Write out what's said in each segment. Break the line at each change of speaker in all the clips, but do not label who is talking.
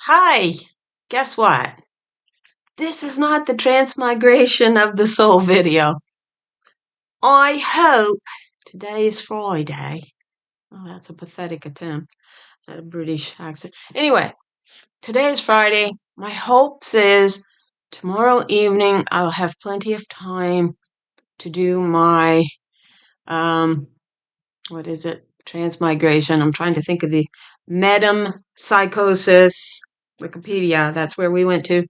Hi, guess what? This is not the transmigration of the soul video. I hope today is Friday. Oh, that's a pathetic attempt at a British accent. Anyway, today is Friday. My hopes is tomorrow evening I'll have plenty of time to do my, transmigration. I'm trying to think of the metempsychosis Wikipedia. That's where we went to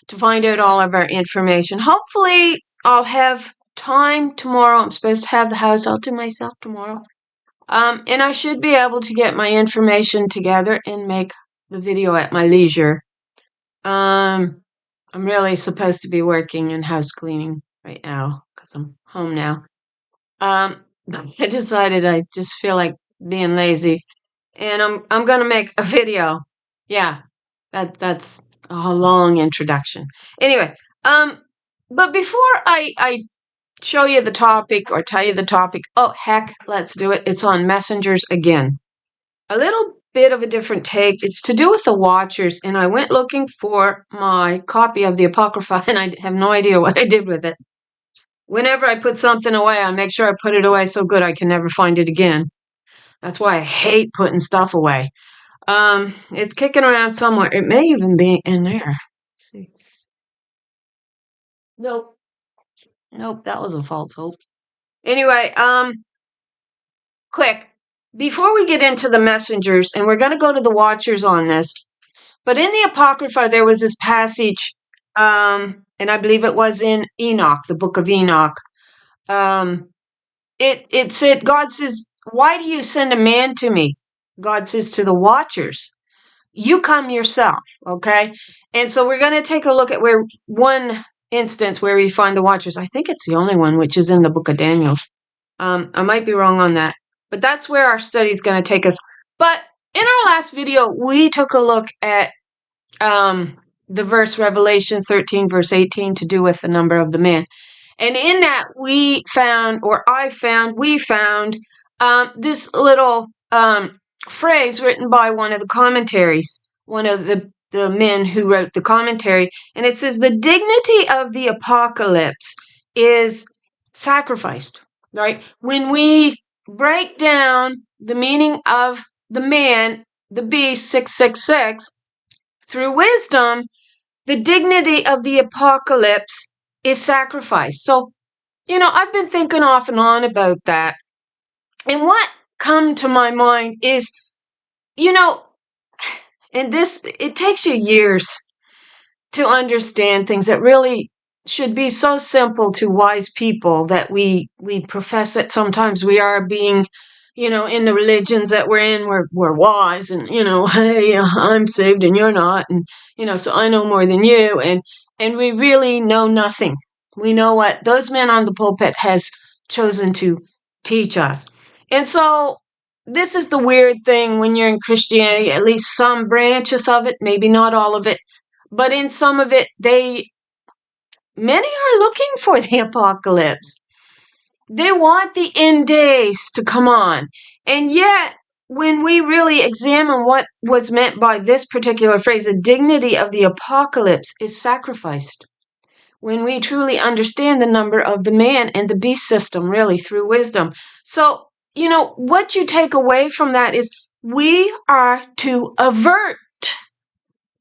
find out all of our information. Hopefully, I'll have time tomorrow. I'm supposed to have the house all to myself tomorrow. And I should be able to get my information together and make the video at my leisure. I'm really supposed to be working in house cleaning right now because I'm home now. I decided I just feel like being lazy, and I'm gonna make a video. Yeah, that's a long introduction. Anyway, but before I show you the topic or tell you the topic, oh heck, let's do it. It's on messengers again. A little bit of a different take. It's to do with the Watchers, and I went looking for my copy of the Apocrypha, and I have no idea what I did with it. Whenever I put something away, I make sure I put it away so good I can never find it again. That's why I hate putting stuff away. It's kicking around somewhere. It may even be in there. Let's see. Nope, that was a false hope. Anyway, quick, before we get into the messengers, and we're going to go to the Watchers on this, but in the Apocrypha there was this passage, and I believe it was in Enoch, the book of Enoch. It said, God says, why do you send a man to me? God says to the Watchers, you come yourself, okay? And so we're going to take a look at where one instance where we find the Watchers. I think it's the only one, which is in the book of Daniel. I might be wrong on that, but that's where our study is going to take us. But in our last video, we took a look at the verse Revelation 13, verse 18, to do with the number of the man. And in that, we found this little phrase written by one of the commentaries, one of the men who wrote the commentary. And it says, the dignity of the apocalypse is sacrificed, right? When we break down the meaning of the man, the beast, 666, through wisdom, the dignity of the apocalypse is sacrifice. So, I've been thinking off and on about that. And what come to my mind is, and it takes you years to understand things that really should be so simple to wise people, that we profess that sometimes we are being, in the religions that we're in, we're wise, and, hey, I'm saved and you're not, and, so I know more than you, and we really know nothing. We know what those men on the pulpit has chosen to teach us. And so this is the weird thing when you're in Christianity, at least some branches of it, maybe not all of it, but in some of it, many are looking for the apocalypse. They want the end days to come on. And yet, when we really examine what was meant by this particular phrase, the dignity of the apocalypse is sacrificed. When we truly understand the number of the man and the beast system, really, through wisdom. So, what you take away from that is we are to avert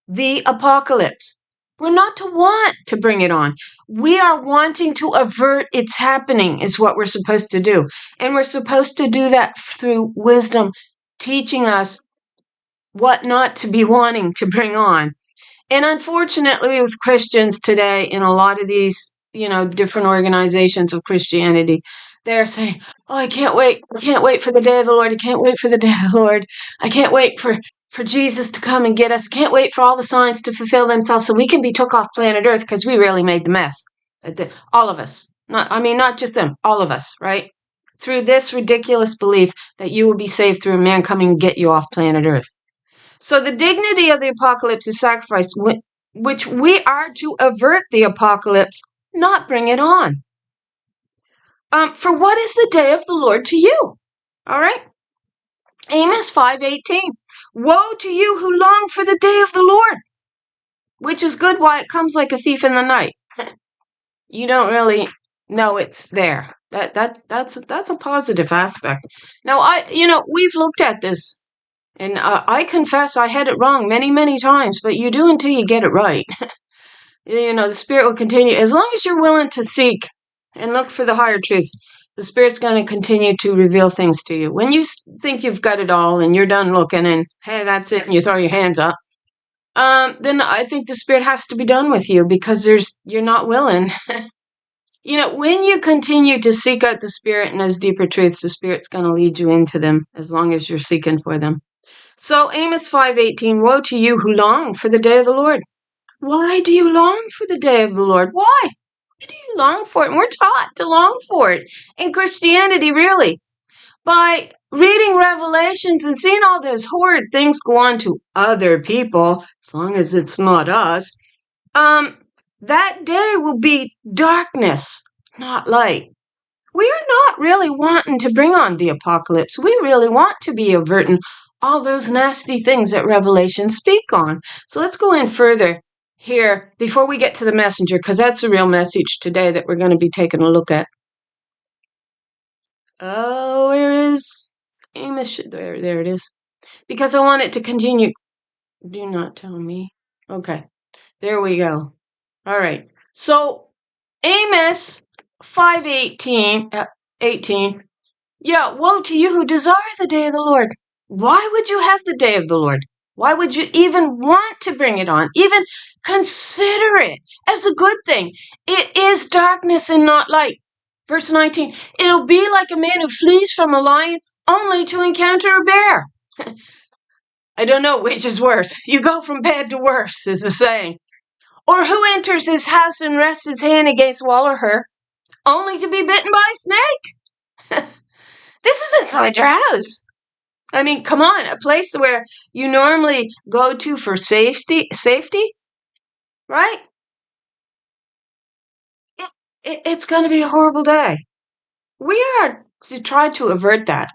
the apocalypse. We're not to want to bring it on. We are wanting to avert its happening is what we're supposed to do. And we're supposed to do that through wisdom, teaching us what not to be wanting to bring on. And unfortunately, with Christians today, in a lot of these, different organizations of Christianity, they're saying, oh, I can't wait for the day of the Lord. I can't wait for the day of the Lord. I can't wait for Jesus to come and get us. Can't wait for all the signs to fulfill themselves so we can be took off planet Earth, because we really made the mess. All of us. Not just them, all of us, right? Through this ridiculous belief that you will be saved through a man coming and get you off planet Earth. So the dignity of the apocalypse is sacrifice, which we are to avert the apocalypse, not bring it on. For what is the day of the Lord to you? All right? Amos 5:18. Woe to you who long for the day of the Lord, which is good while it comes like a thief in the night. You don't really know it's there. That's a positive aspect. Now, we've looked at this, and I confess I had it wrong many times, but you do until you get it right. The Spirit will continue. As long as you're willing to seek and look for the higher truths, the Spirit's going to continue to reveal things to you. When you think you've got it all and you're done looking and, hey, that's it, and you throw your hands up, then I think the Spirit has to be done with you because you're not willing. When you continue to seek out the Spirit and those deeper truths, the Spirit's going to lead you into them as long as you're seeking for them. So Amos 5:18, woe to you who long for the day of the Lord. Why do you long for the day of the Lord? Why? Why do you long for it? And we're taught to long for it in Christianity, really. By reading Revelations and seeing all those horrid things go on to other people, as long as it's not us, that day will be darkness, not light. We are not really wanting to bring on the apocalypse. We really want to be averting all those nasty things that Revelation speak on. So let's go in further here before we get to the messenger, because that's the real message today that we're going to be taking a look at. Oh, where is Amos? There it is. Because I want it to continue. Do not tell me. Okay, there we go. All right. So Amos 5:18, 18. Yeah, woe to you who desire the day of the Lord. Why would you have the day of the Lord? Why would you even want to bring it on? Even consider it as a good thing. It is darkness and not light. Verse 19, it'll be like a man who flees from a lion only to encounter a bear. I don't know which is worse. You go from bad to worse, is the saying. Or who enters his house and rests his hand against wall or her, only to be bitten by a snake. This is inside your house. I mean, come on, a place where you normally go to for safety, right? It's going to be a horrible day. We are to try to avert that.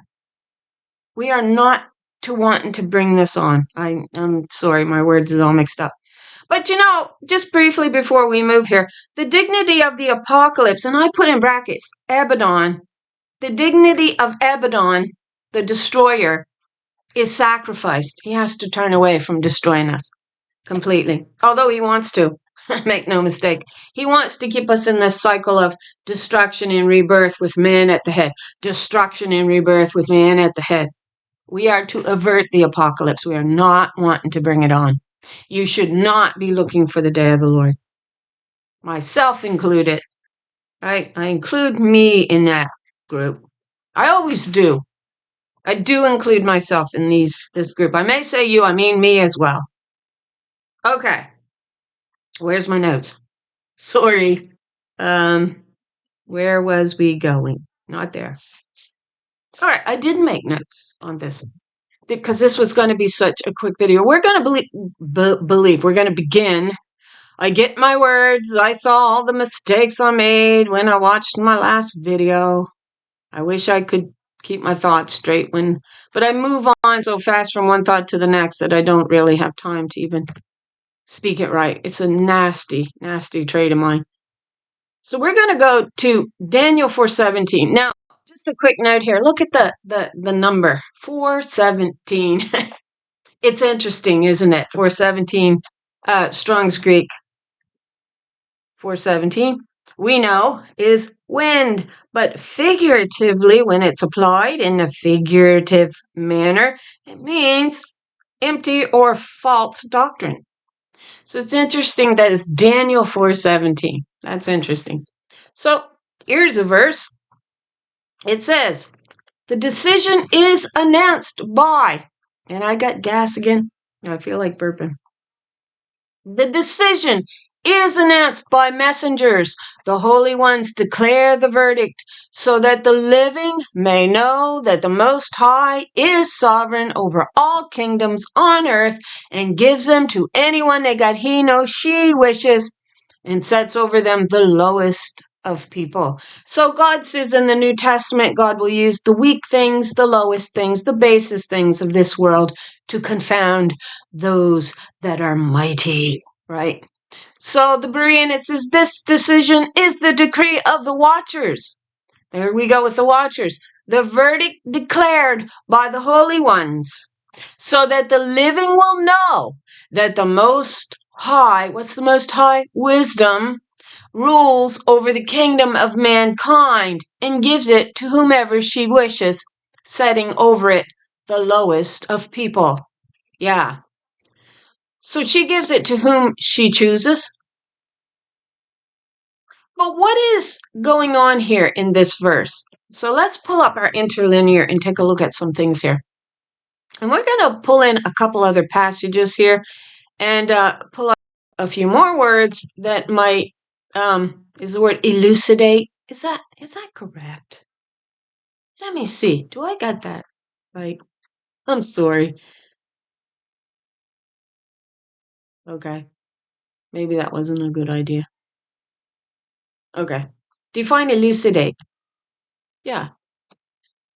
We are not to wanting to bring this on. I'm sorry, my words is all mixed up. But just briefly before we move here, the dignity of the apocalypse, and I put in brackets, Abaddon, the dignity of Abaddon, the destroyer, is sacrificed. He has to turn away from destroying us completely. Although he wants to, make no mistake. He wants to keep us in this cycle of destruction and rebirth with man at the head. Destruction and rebirth with man at the head. We are to avert the apocalypse. We are not wanting to bring it on. You should not be looking for the day of the Lord. Myself included. I include me in that group. I always do. I do include myself in this group. I may say you, I mean me as well. Okay. Where's my notes? Sorry. Where was we going? Not there. All right, I did make notes on this because this was going to be such a quick video. We're going to believe. We're going to begin. I get my words. I saw all the mistakes I made when I watched my last video. I wish I could keep my thoughts straight but I move on so fast from one thought to the next that I don't really have time to even speak it right. It's a nasty trait of mine. So we're going to go to Daniel 4:17. Now, just a quick note here. Look at the number 4:17. It's interesting, isn't it? 4:17, Strong's Greek. 4:17, we know, is wind, but figuratively, when it's applied in a figurative manner, it means empty or false doctrine. So it's interesting that it's Daniel 4:17. That's interesting. So here's a verse. It says, the decision is announced by, and I got gas again. I feel like burping. The decision is announced by messengers. The holy ones declare the verdict so that the living may know that the Most High is sovereign over all kingdoms on earth and gives them to anyone that he knows she wishes and sets over them the lowest of people. So God says in the New Testament, God will use the weak things, the lowest things, the basest things of this world to confound those that are mighty, right? So the Berean, it says, this decision is the decree of the watchers. There we go with the watchers. The verdict declared by the holy ones, so that the living will know that the Most High, what's the Most High? Wisdom, rules over the kingdom of mankind and gives it to whomever she wishes, setting over it the lowest of people. Yeah. So she gives it to whom she chooses. But what is going on here in this verse? So let's pull up our interlinear and take a look at some things here. And we're going to pull in a couple other passages here and pull up a few more words that might, is the word elucidate? Is that correct? Let me see. Do I got that right? I'm sorry. Okay. Maybe that wasn't a good idea. Okay. Define elucidate. Yeah.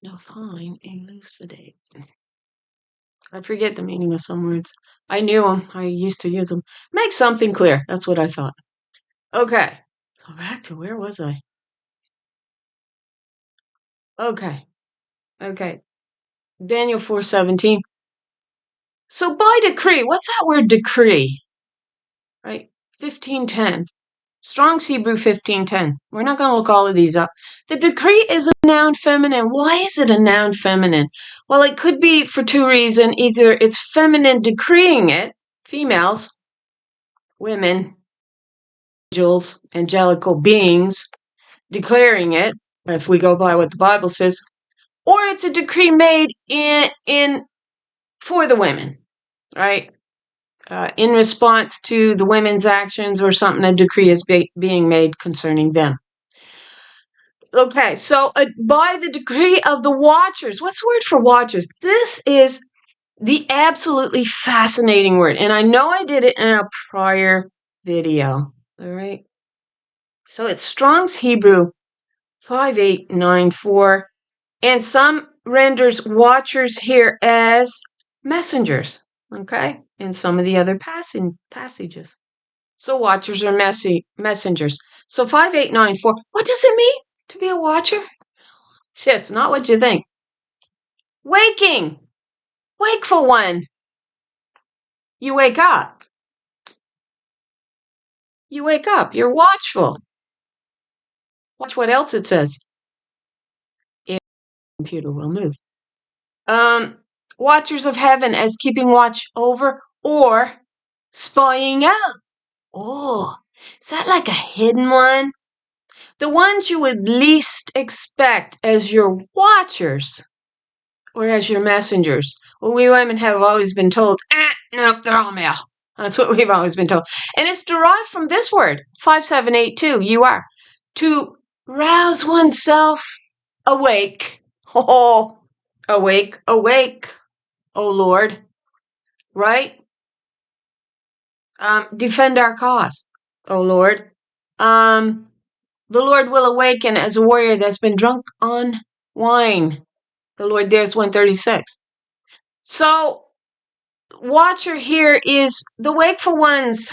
No, fine. Elucidate. I forget the meaning of some words. I knew them. I used to use them. Make something clear. That's what I thought. Okay. So back to where was I? Okay. Okay. Daniel 4:17. So by decree, what's that word decree? Right? 15:10. Strong's Hebrew 15:10. We're not going to look all of these up. The decree is a noun feminine. Why is it a noun feminine? Well, it could be for two reasons. Either it's feminine decreeing it, females, women, angels, angelical beings, declaring it, if we go by what the Bible says, or it's a decree made in for the women, right? In response to the women's actions or something, a decree is being made concerning them. Okay, so by the decree of the watchers. What's the word for watchers? This is the absolutely fascinating word. And I know I did it in a prior video. All right. So it's Strong's Hebrew 5894. And some renders watchers here as messengers. Okay. In some of the other passages. So watchers are messengers. So 5894. What does it mean to be a watcher? It's not what you think. Waking. Wakeful one. You wake up. You wake up. You're watchful. Watch what else it says. The computer will move. Watchers of heaven as keeping watch over or spying out. Oh, is that like a hidden one? The ones you would least expect as your watchers or as your messengers. Well, we women have always been told, no, they're all male. That's what we've always been told. And it's derived from this word, 5782, you are. To rouse oneself awake. Oh, awake, awake, oh Lord. Right? Defend our cause, oh Lord. The Lord will awaken as a warrior that's been drunk on wine. The Lord there's 136. So, watcher here is the wakeful ones.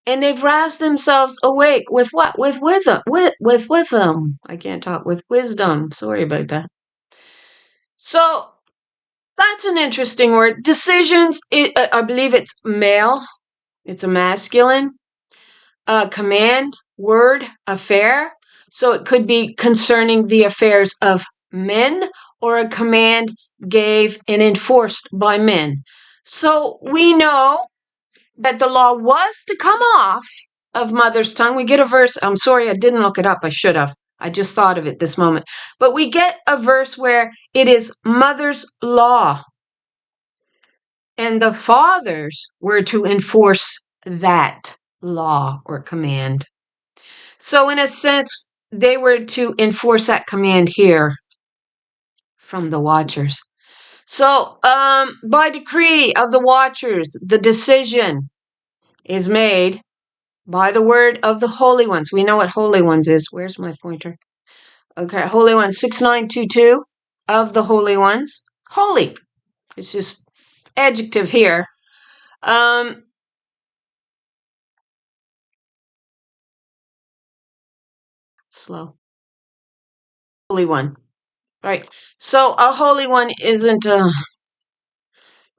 And they've roused themselves awake with what? With wisdom. With wisdom. I can't talk. With wisdom. Sorry about that. So, that's an interesting word. Decisions, I believe it's male. It's a masculine. Command, word, affair. So it could be concerning the affairs of men or a command gave and enforced by men. So we know that the law was to come off of mother's tongue. We get a verse. I'm sorry, I didn't look it up. I should have. I just thought of it this moment. But we get a verse where it is mother's law. And the fathers were to enforce that law or command. So in a sense, they were to enforce that command here from the watchers. So by decree of the watchers, the decision is made by the word of the holy ones. We know what holy ones is. Where's my pointer? Okay, holy ones, 6922 of the holy ones. holy. It's just adjective here. Slow. Holy one. Right. So a holy one isn't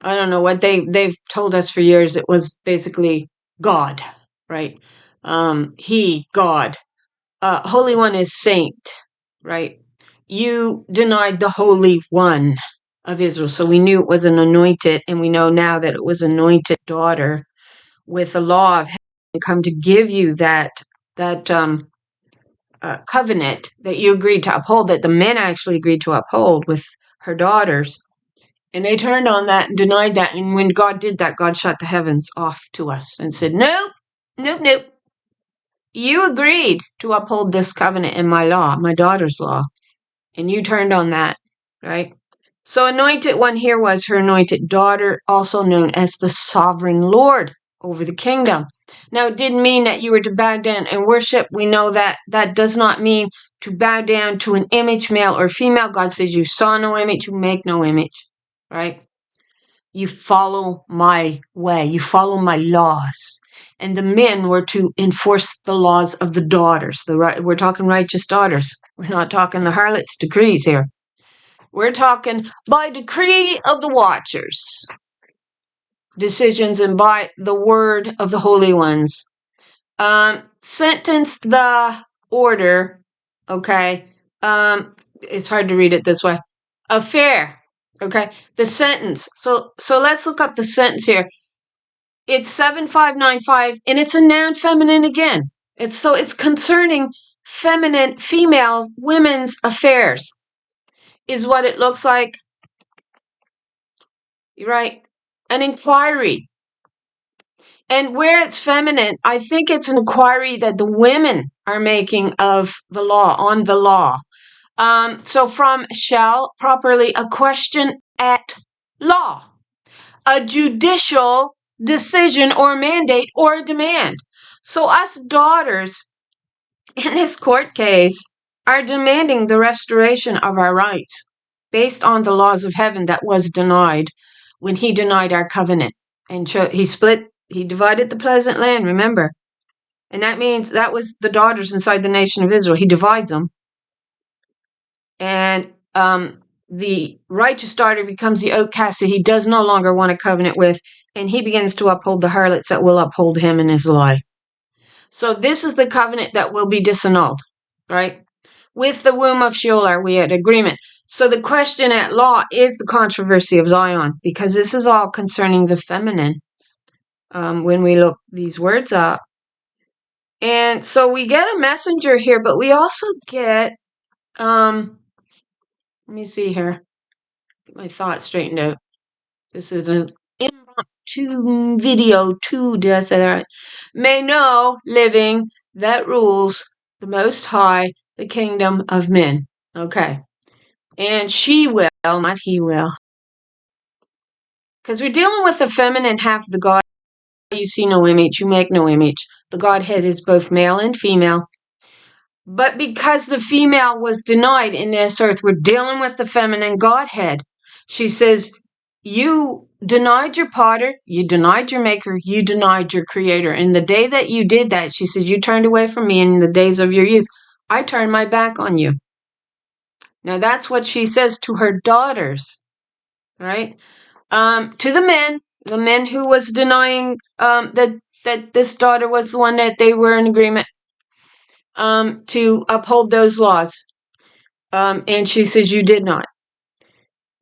I don't know what they've told us for years. It was basically God, right? He, God. Holy one is saint, right? You denied the Holy One of Israel. So we knew it was an anointed, and we know now that it was anointed daughter with the law of heaven come to give you that covenant that you agreed to uphold, that the men actually agreed to uphold with her daughters. And they turned on that and denied that. And when God did that, God shut the heavens off to us and said, nope, nope, nope. You agreed to uphold this covenant in my law, my daughter's law. And you turned on that, right? So anointed one here was her anointed daughter, also known as the sovereign Lord over the kingdom. Now, it didn't mean that you were to bow down and worship. We know that that does not mean to bow down to an image, male or female. God says you saw no image, you make no image, right? You follow my way. You follow my laws. And the men were to enforce the laws of the daughters. We're talking righteous daughters. We're not talking the harlot's decrees here. We're talking by decree of the watchers. Decisions and by the word of the holy ones. Sentence the order, okay? It's hard to read it this way. Affair. Okay, the sentence. So let's look up the sentence here. It's 7595, and it's a noun feminine again. It's concerning feminine, female, women's affairs, is what it looks like. Right? An inquiry. And where it's feminine, I think it's an inquiry that the women are making of the law, on the law. So from shall, properly, a question at law, a judicial decision or mandate or demand. So us daughters in this court case are demanding the restoration of our rights based on the laws of heaven that was denied when he denied our covenant. And he divided the pleasant land, remember? And that means that was the daughters inside the nation of Israel. He divides them. And the righteous daughter becomes the outcast that he does no longer want a covenant with, and he begins to uphold the harlots that will uphold him in his lie. So this is the covenant that will be disannulled, right? With the womb of Sheol are we at agreement. So the question at law is the controversy of Zion, because this is all concerning the feminine when we look these words up. And so we get a messenger here, but we also get, let me see here, get my thoughts straightened out. This is an impromptu video too, did I say that right? May know, living, that rules the Most High, the kingdom of men. Okay. And she will, not he will. Because we're dealing with the feminine half of the God. You see no image, you make no image. The Godhead is both male and female. But because the female was denied in this earth, we're dealing with the feminine Godhead. She says, you denied your potter, you denied your maker, you denied your creator. And the day that you did that, she says, you turned away from me in the days of your youth. I turned my back on you. Now that's what she says to her daughters, right? To the men who was denying that this daughter was the one that they were in agreement to uphold those laws. And she says, you did not.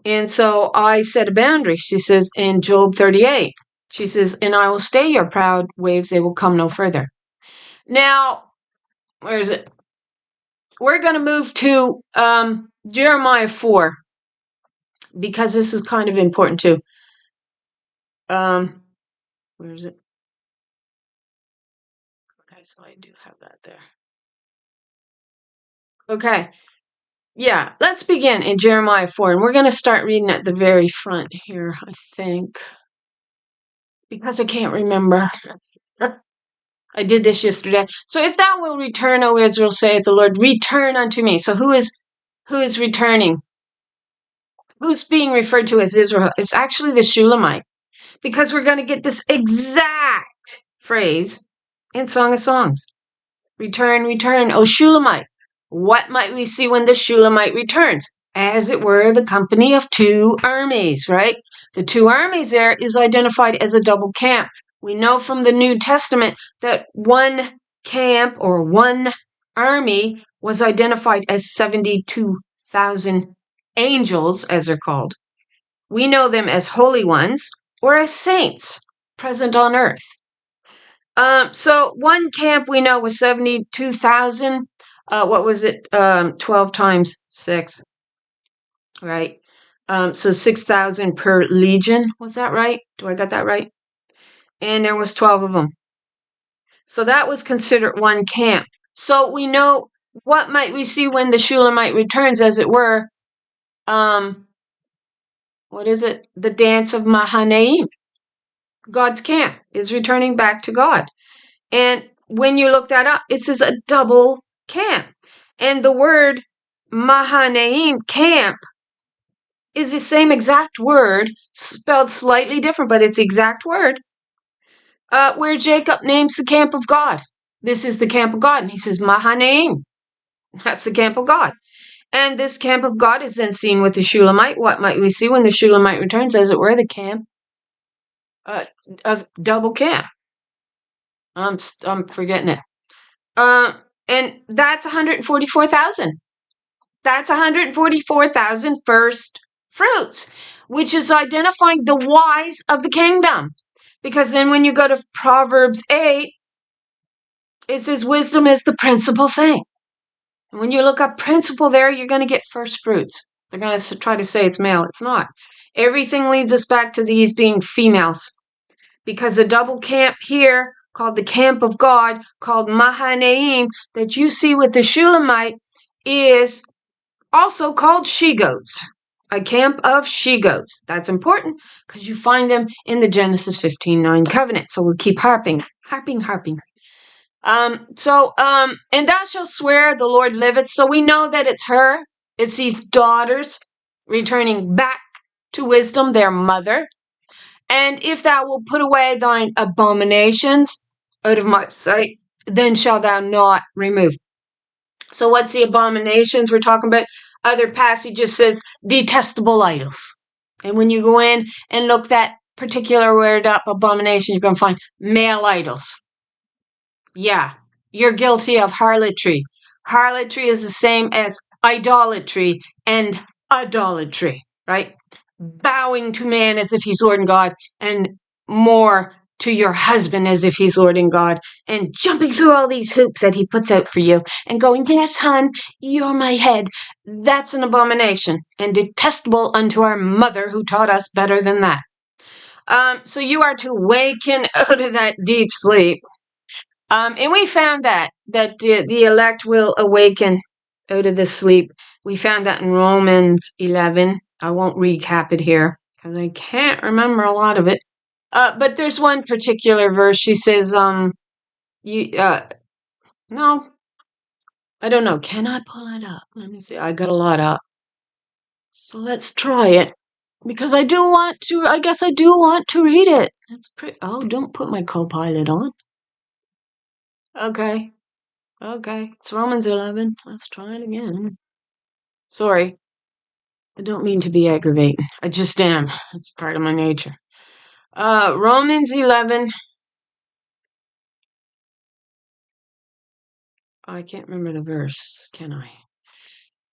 And so I set a boundary, she says, in Job 38. She says, and I will stay your proud waves, they will come no further. Now, where is it? We're going to move to Jeremiah 4, because this is kind of important too. Where is it? Okay, so I do have that there. Okay. Yeah, let's begin in Jeremiah 4, and we're going to start reading at the very front here, I think, because I can't remember. I did this yesterday. So if thou wilt return, O Israel, saith the Lord, return unto me. So who is returning? who's being referred to as Israel? It's actually the Shulamite, because we're going to get this exact phrase in Song of Songs. Return, return, O Shulamite. What might we see when the Shulamite returns? As it were, the company of two armies, right? The two armies there is identified as a double camp. We know from the New Testament that one camp or one army was identified as 72,000 angels, as they're called. We know them as holy ones or as saints present on earth. So one camp we know was 72,000. What was it? 12 times 6, right? So 6,000 per legion. Was that right? Do I got that right? And there was 12 of them. So that was considered one camp. So we know, what might we see when the Shulamite returns, as it were? What is it? The dance of Mahanaim. God's camp is returning back to God. And when you look that up, it says a double camp. And the word Mahanaim, camp, is the same exact word, spelled slightly different, but it's the exact word, where Jacob names the camp of God. This is the camp of God. And he says Mahanaim. That's the camp of God. And this camp of God is then seen with the Shulamite. What might we see when the Shulamite returns? As it were, the camp of double camp. I'm forgetting it. And that's 144,000. That's 144,000 first fruits, which is identifying the wise of the kingdom. Because then when you go to Proverbs 8, it says wisdom is the principal thing. And when you look up principal there, you're going to get first fruits. They're going to try to say it's male. It's not. Everything leads us back to these being females. Because the double camp here, called the camp of God, called Mahanaim, that you see with the Shulamite, is also called she-goats. A camp of she-goats. That's important because you find them in the Genesis 15:9 covenant. So we'll keep harping. And thou shalt swear the Lord liveth. So we know that it's her. It's these daughters returning back to wisdom, their mother. And if thou wilt put away thine abominations out of my sight, then shalt thou not remove. So what's the abominations we're talking about? Other passages says detestable idols. And when you go in and look that particular word up, abomination, you're going to find male idols. Yeah, you're guilty of harlotry. Harlotry is the same as idolatry and idolatry, right? Bowing to man as if he's Lord and God, and more to your husband as if he's Lord and God, and jumping through all these hoops that he puts out for you, and going, yes, hon, you're my head. That's an abomination, and detestable unto our mother who taught us better than that. So you are to waken out of that deep sleep. And we found that the elect will awaken out of the sleep. We found that in Romans 11. I won't recap it here because I can't remember a lot of it. But there's one particular verse. She says, no, I don't know. Can I pull it up? Let me see. I got a lot up. So let's try it. Because I do want to, I guess I do want to read it. That's pretty, oh, don't put my co-pilot on. Okay. It's Romans 11. Let's try it again. Sorry. I don't mean to be aggravating. I just am. It's part of my nature. Romans 11. I can't remember the verse, can I?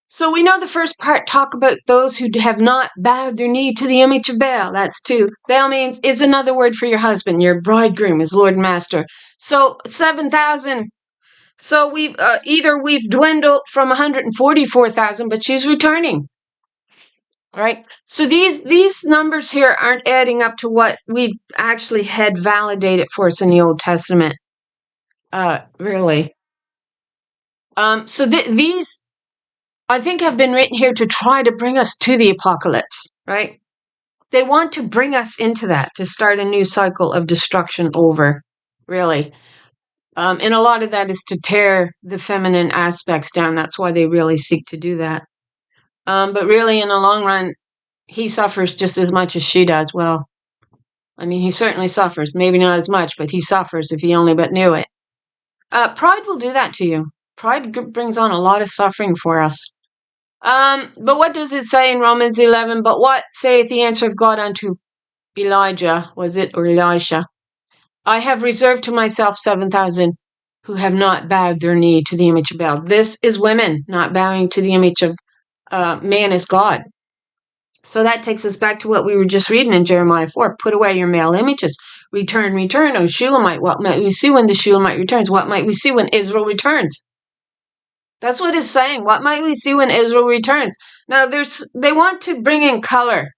So we know the first part talk about those who have not bowed their knee to the image of Baal. That's 2. Baal is another word for your husband. Your bridegroom is Lord and Master. So 7,000. So we've we've dwindled from 144,000, but she's returning. Right? So these numbers here aren't adding up to what we've actually had validated for us in the Old Testament. Really. So these, I think, have been written here to try to bring us to the apocalypse, right? They want to bring us into that, to start a new cycle of destruction over, really. And a lot of that is to tear the feminine aspects down. That's why they really seek to do that. But really, in the long run, he suffers just as much as she does. Well, I mean, he certainly suffers. Maybe not as much, but he suffers if he only but knew it. Pride will do that to you. Pride brings on a lot of suffering for us. But what does it say in Romans 11? But what saith the answer of God unto Elijah? Was it, or Elisha? I have reserved to myself 7,000 who have not bowed their knee to the image of Baal. This is women not bowing to the image of man as God. So that takes us back to what we were just reading in Jeremiah 4. Put away your male images. Return, return, O Shulamite. What might we see when the Shulamite returns? What might we see when Israel returns? That's what it's saying. What might we see when Israel returns? Now, they want to bring in color.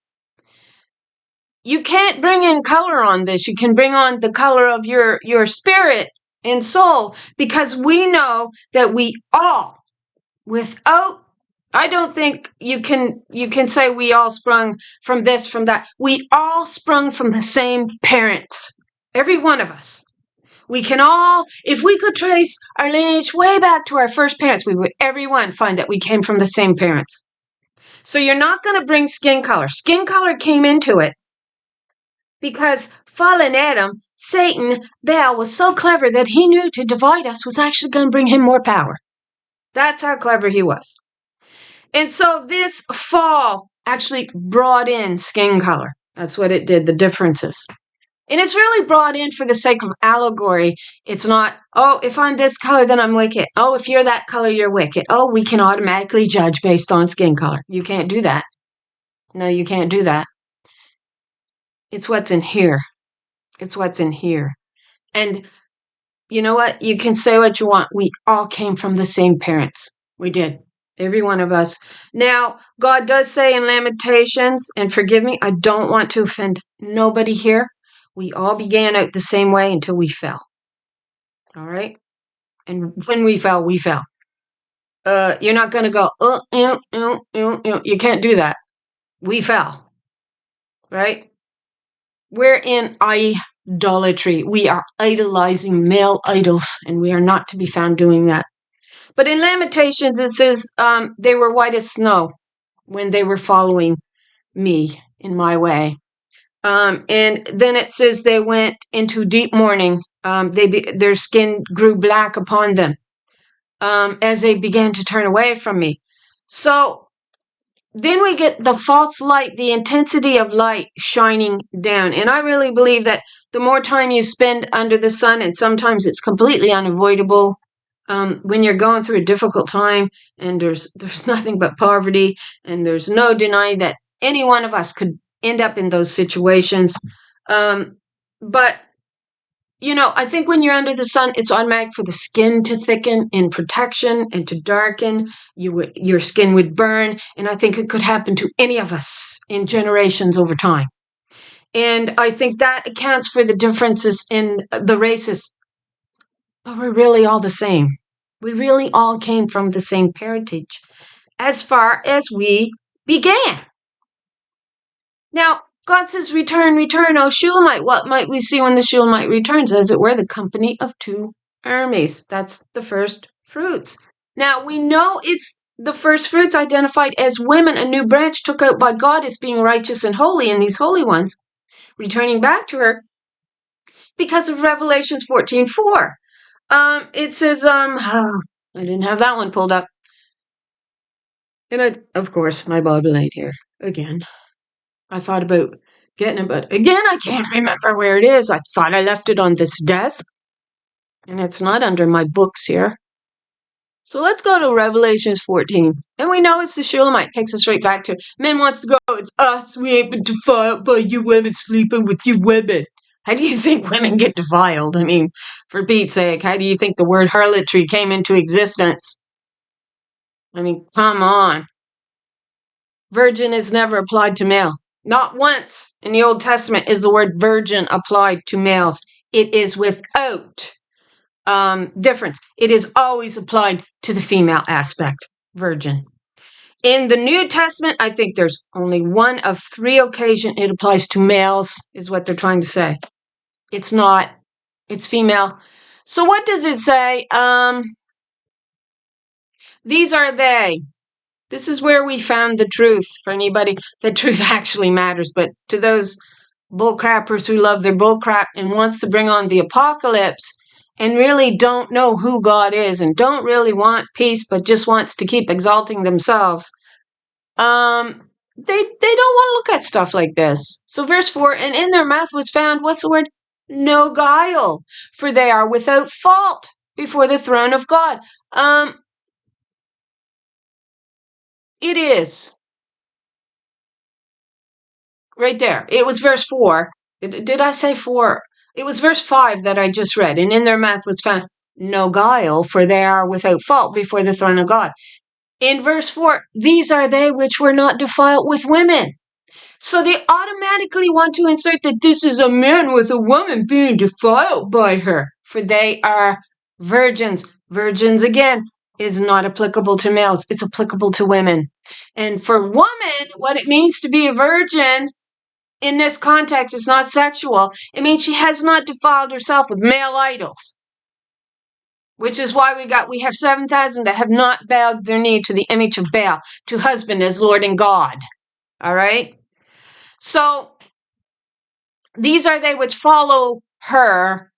You can't bring in color on this. You can bring on the color of your spirit and soul, because we know that we all, without, I don't think you can say we all sprung from this, from that. We all sprung from the same parents. Every one of us. We can all, if we could trace our lineage way back to our first parents, we would everyone find that we came from the same parents. So you're not going to bring skin color. Skin color came into it because fallen Adam, Satan, Baal was so clever that he knew to divide us was actually going to bring him more power. That's how clever he was. And so this fall actually brought in skin color. That's what it did, the differences. And it's really brought in for the sake of allegory. It's not, oh, if I'm this color, then I'm wicked. Oh, if you're that color, you're wicked. Oh, we can automatically judge based on skin color. You can't do that. No, you can't do that. It's what's in here. It's what's in here. And you know what? You can say what you want. We all came from the same parents. We did. Every one of us. Now, God does say in Lamentations, and forgive me, I don't want to offend nobody here. We all began out the same way until we fell. All right? And when we fell, we fell. You're not going to go, you can't do that. We fell. Right? We're in idolatry. We are idolizing male idols, and we are not to be found doing that. But in Lamentations, it says they were white as snow when they were following me in my way. And then it says they went into deep mourning. Their skin grew black upon them as they began to turn away from me. So then we get the false light, the intensity of light shining down. And I really believe that the more time you spend under the sun, and sometimes it's completely unavoidable, when you're going through a difficult time and there's nothing but poverty, and there's no denying that any one of us could end up in those situations. But, you know, I think when you're under the sun, it's automatic for the skin to thicken in protection and to darken. Your skin would burn. And I think it could happen to any of us in generations over time. And I think that accounts for the differences in the races. But we're really all the same. We really all came from the same parentage as far as we began. Now, God says, return, return, O Shulamite. What might we see when the Shulamite returns? As it were, the company of two armies. That's the first fruits. Now, we know it's the first fruits identified as women, a new branch took out by God as being righteous and holy, and these holy ones returning back to her because of Revelations 14:4. It says, I didn't have that one pulled up. And of course, my Bible ain't here again. I thought about getting it, but again, I can't remember where it is. I thought I left it on this desk, and it's not under my books here. So let's go to Revelations 14. And we know it's the Shulamite. Takes us right back to men wants to go, it's us. We ain't been defiled by you women sleeping with you women. How do you think women get defiled? I mean, for Pete's sake, how do you think the word harlotry came into existence? I mean, come on. Virgin is never applied to male. Not once in the Old Testament is the word virgin applied to males. It is without difference. It is always applied to the female aspect, virgin. In the New Testament, I think there's only one of 3 occasions it applies to males, is what they're trying to say. It's not. It's female. So what does it say? These are they This is where we found the truth for anybody. The truth actually matters, but to those bullcrappers who love their bullcrap and wants to bring on the apocalypse and really don't know who God is and don't really want peace but just wants to keep exalting themselves, they don't want to look at stuff like this. So verse 4, and in their mouth was found, what's the word? No guile, for they are without fault before the throne of God. It is. Right there. It was verse 4. Did I say 4? It was verse 5 that I just read. And in their mouth was found no guile, for they are without fault before the throne of God. In verse 4, these are they which were not defiled with women. So they automatically want to insert that this is a man with a woman being defiled by her, for they are virgins. Virgins, again, is not applicable to males. It's applicable to women. And for woman, what it means to be a virgin in this context is not sexual. It means she has not defiled herself with male idols. Which is why we have 7,000 that have not bowed their knee to the image of Baal, to husband as Lord and God. All right? So, these are they which follow her,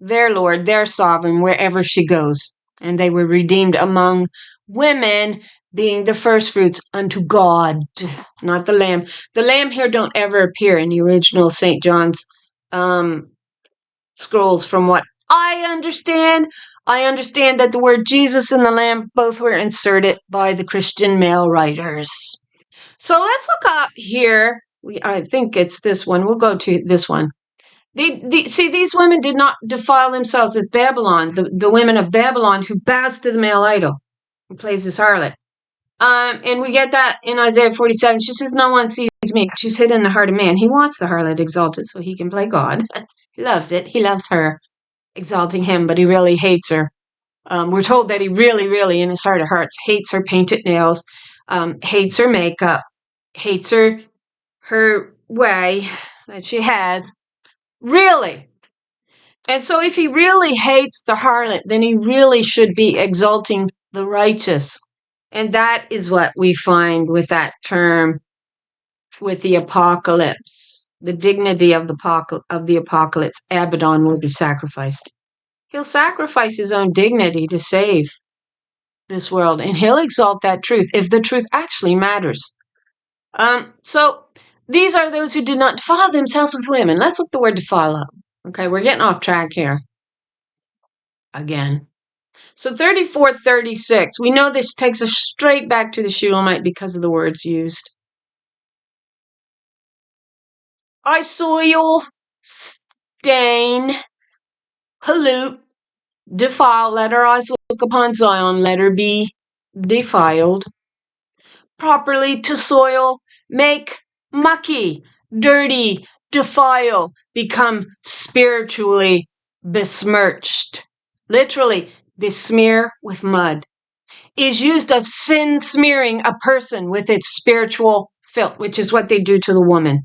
their Lord, their sovereign, wherever she goes. And they were redeemed among women, being the firstfruits unto God, not the Lamb. The Lamb here don't ever appear in the original St. John's scrolls from what I understand. I understand that the word Jesus and the Lamb both were inserted by the Christian male writers. So let's look up here. I think it's this one. We'll go to this one. See, these women did not defile themselves as Babylon, the women of Babylon who bows to the male idol, who plays this harlot. And we get that in Isaiah 47. She says, no one sees me. She's hid in the heart of man. He wants the harlot exalted so he can play God. He loves it. He loves her, exalting him, but he really hates her. We're told that he really, really, in his heart of hearts, hates her painted nails, hates her makeup, hates her way that she has. Really. And so if he really hates the harlot, then he really should be exalting the righteous. And that is what we find with that term, with the apocalypse. The dignity of the apocalypse, Abaddon will be sacrificed. He'll sacrifice his own dignity to save this world, and he'll exalt that truth if the truth actually matters. So these are those who did not defile themselves with women. Let's look the word defile up. Okay, we're getting off track here. Again. So 34, 36. We know this takes us straight back to the Shulamite because of the words used. I soil, stain, pollute, defile. Let our eyes look upon Zion. Let her be defiled. Properly to soil, make mucky, dirty, defile, become spiritually besmirched. Literally, besmear with mud. Is used of sin smearing a person with its spiritual filth, which is what they do to the woman.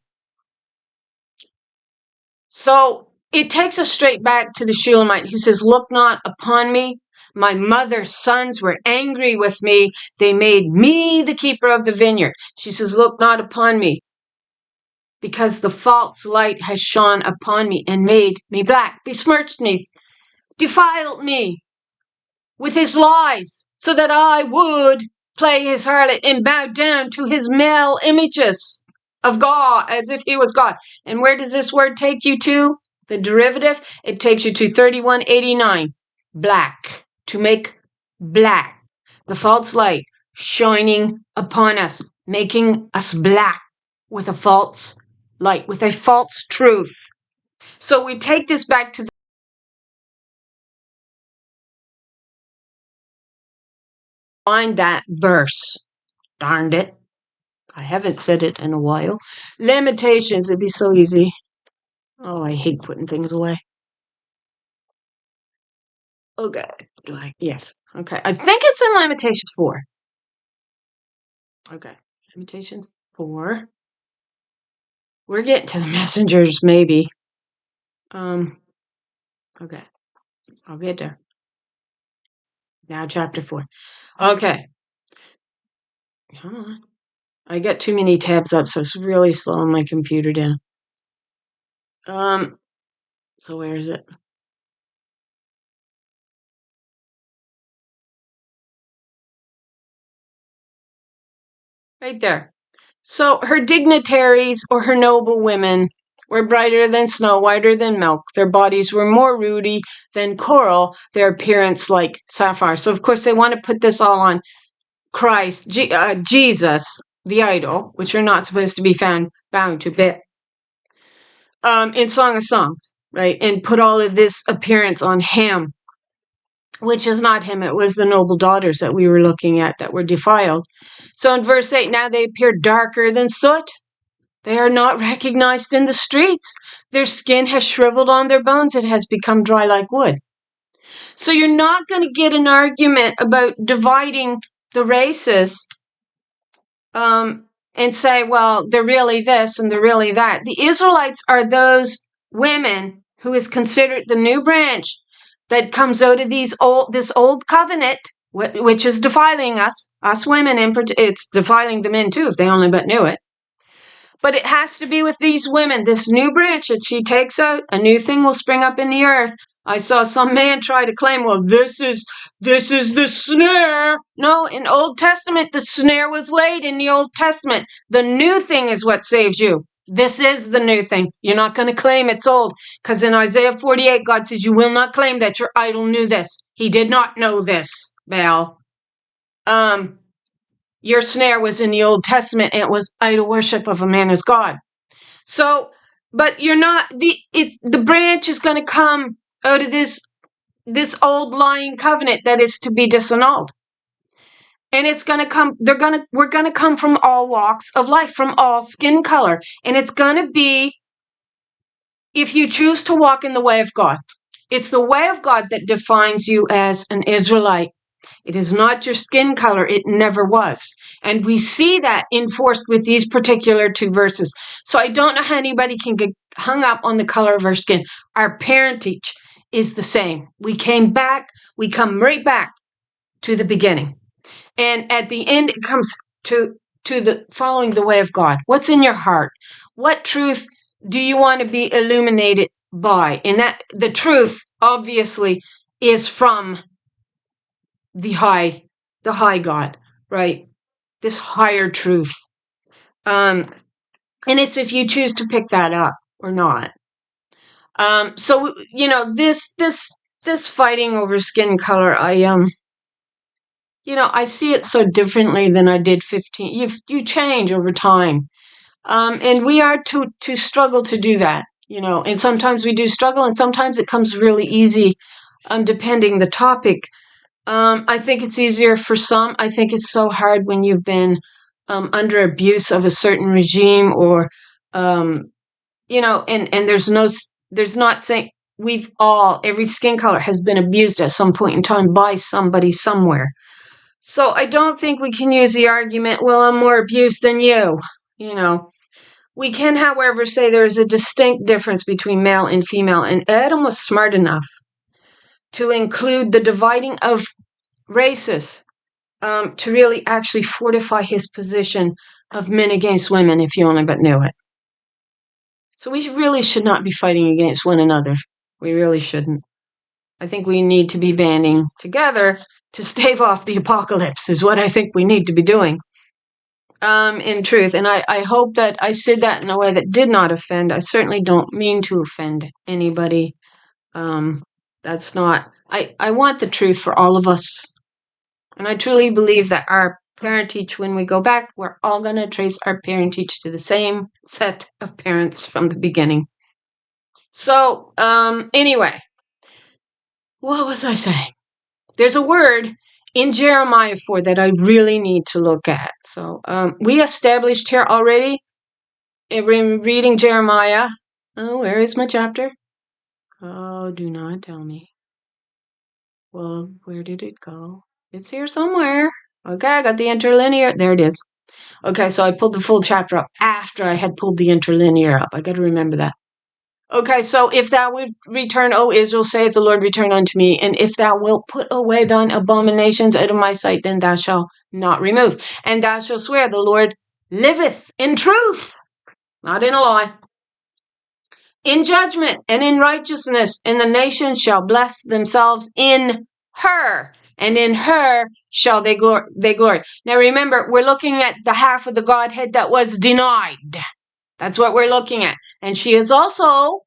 So it takes us straight back to the Shulamite who says, look not upon me. My mother's sons were angry with me. They made me the keeper of the vineyard. She says, look not upon me, because the false light has shone upon me and made me black, besmirched me, defiled me with his lies, so that I would play his harlot and bow down to his male images of God as if he was God. And where does this word take you to? The derivative? It takes you to 3189. Black. To make black. The false light shining upon us, making us black with a false light, with a false truth. So we take this back to find that verse. Darned it. I haven't said it in a while. Lamentations, it'd be so easy. Oh, I hate putting things away. Okay. Yes. Okay. I think it's in Lamentations 4. Okay. Lamentations 4. We're getting to the messengers, maybe. Okay. I'll get there. Now, chapter 4. Okay. Come on. I got too many tabs up, so it's really slowing my computer down. So where is it? Right there. So her dignitaries or her noble women were brighter than snow, whiter than milk. Their bodies were more ruddy than coral, their appearance like sapphire. So, of course, they want to put this all on Christ, Jesus, the idol, which you're not supposed to be bound to bit, in Song of Songs, right? And put all of this appearance on him, which is not him. It was the noble daughters that we were looking at that were defiled. So in verse 8, now they appear darker than soot. They are not recognized in the streets. Their skin has shriveled on their bones. It has become dry like wood. So you're not going to get an argument about dividing the races and say, well, they're really this and they're really that. The Israelites are those women who is considered the new branch that comes out of this old covenant, which is defiling us women. It's defiling the men too, if they only but knew it. But it has to be with these women, this new branch that she takes out, a new thing will spring up in the earth. I saw some man try to claim, well, this is the snare. No, in Old Testament, the snare was laid in the Old Testament. The new thing is what saves you. This is the new thing. You're not going to claim it's old. Because in Isaiah 48, God says, you will not claim that your idol knew this. He did not know this, Baal. Your snare was in the Old Testament, and it was idol worship of a man as God. So, but you're not, the branch is going to come out of this old lying covenant that is to be disannulled. And it's going to come, we're going to come from all walks of life, from all skin color. And it's going to be, if you choose to walk in the way of God, it's the way of God that defines you as an Israelite. It is not your skin color. It never was. And we see that enforced with these particular two verses. So I don't know how anybody can get hung up on the color of our skin. Our parentage is the same. We come right back to the beginning. And at the end, it comes to the following the way of God. What's in your heart? What truth do you want to be illuminated by? And that the truth, obviously, is from the high God, right? This higher truth. And it's if you choose to pick that up or not. So, this fighting over skin color, I see it so differently than I did 15. You change over time. And we are to struggle to do that, and sometimes we do struggle and sometimes it comes really easy, depending the topic. I think it's easier for some. I think it's so hard when you've been under abuse of a certain regime or, and there's not saying every skin color has been abused at some point in time by somebody somewhere. So I don't think we can use the argument, well, I'm more abused than you. We can, however, say there is a distinct difference between male and female, and Adam was smart enough to include the dividing of races to really actually fortify his position of men against women, if you only but knew it. So we really should not be fighting against one another. We really shouldn't. I think we need to be banding together to stave off the apocalypse is what I think we need to be doing. In truth, and I hope that I said that in a way that did not offend. I certainly don't mean to offend anybody. That's not, I want the truth for all of us. And I truly believe that our parentage, when we go back, we're all going to trace our parentage to the same set of parents from the beginning. So, anyway, what was I saying? There's a word in Jeremiah 4 that I really need to look at. So, we established here already, in reading Jeremiah. Oh, where is my chapter? Oh, do not tell me. Well, where did it go? It's here somewhere. Okay, I got the interlinear. There it is. Okay, so I pulled the full chapter up after I had pulled the interlinear up. I got to remember that. Okay, so if thou wilt return, O Israel, saith the Lord, return unto me. And if thou wilt put away thine abominations out of my sight, then thou shalt not remove. And thou shalt swear, the Lord liveth in truth, not in a lie, in judgment and in righteousness, and the nations shall bless themselves in her, and in her shall they glory. Now remember, we're looking at the half of the Godhead that was denied. That's what we're looking at. And she is also,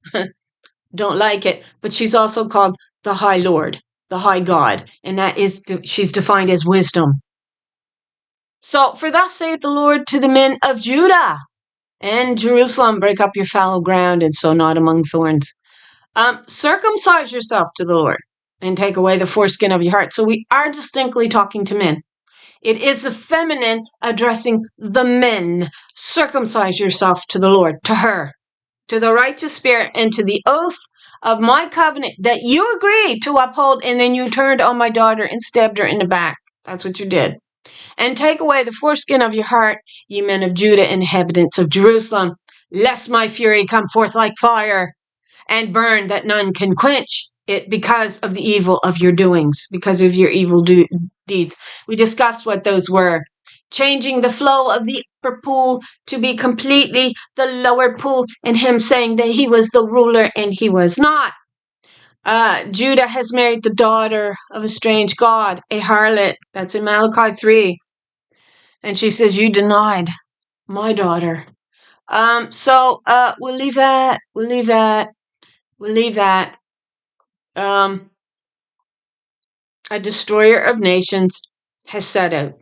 don't like it, but she's also called the High Lord, the High God, and that is, she's defined as wisdom. So, for thus saith the Lord to the men of Judah and Jerusalem, break up your fallow ground and sow not among thorns. Circumcise yourself to the Lord and take away the foreskin of your heart. So we are distinctly talking to men. It is the feminine addressing the men. Circumcise yourself to the Lord, to her, to the righteous spirit, and to the oath of my covenant that you agreed to uphold, and then you turned on my daughter and stabbed her in the back. That's what you did. And take away the foreskin of your heart, ye men of Judah, inhabitants of Jerusalem, lest my fury come forth like fire, and burn that none can quench it because of the evil of your doings, because of your evil deeds. We discussed what those were. Changing the flow of the upper pool to be completely the lower pool, and him saying that he was the ruler and he was not. Judah has married the daughter of a strange god, a harlot. That's in Malachi 3. And she says, you denied my daughter. So we'll leave that. We'll leave that. A destroyer of nations has set out.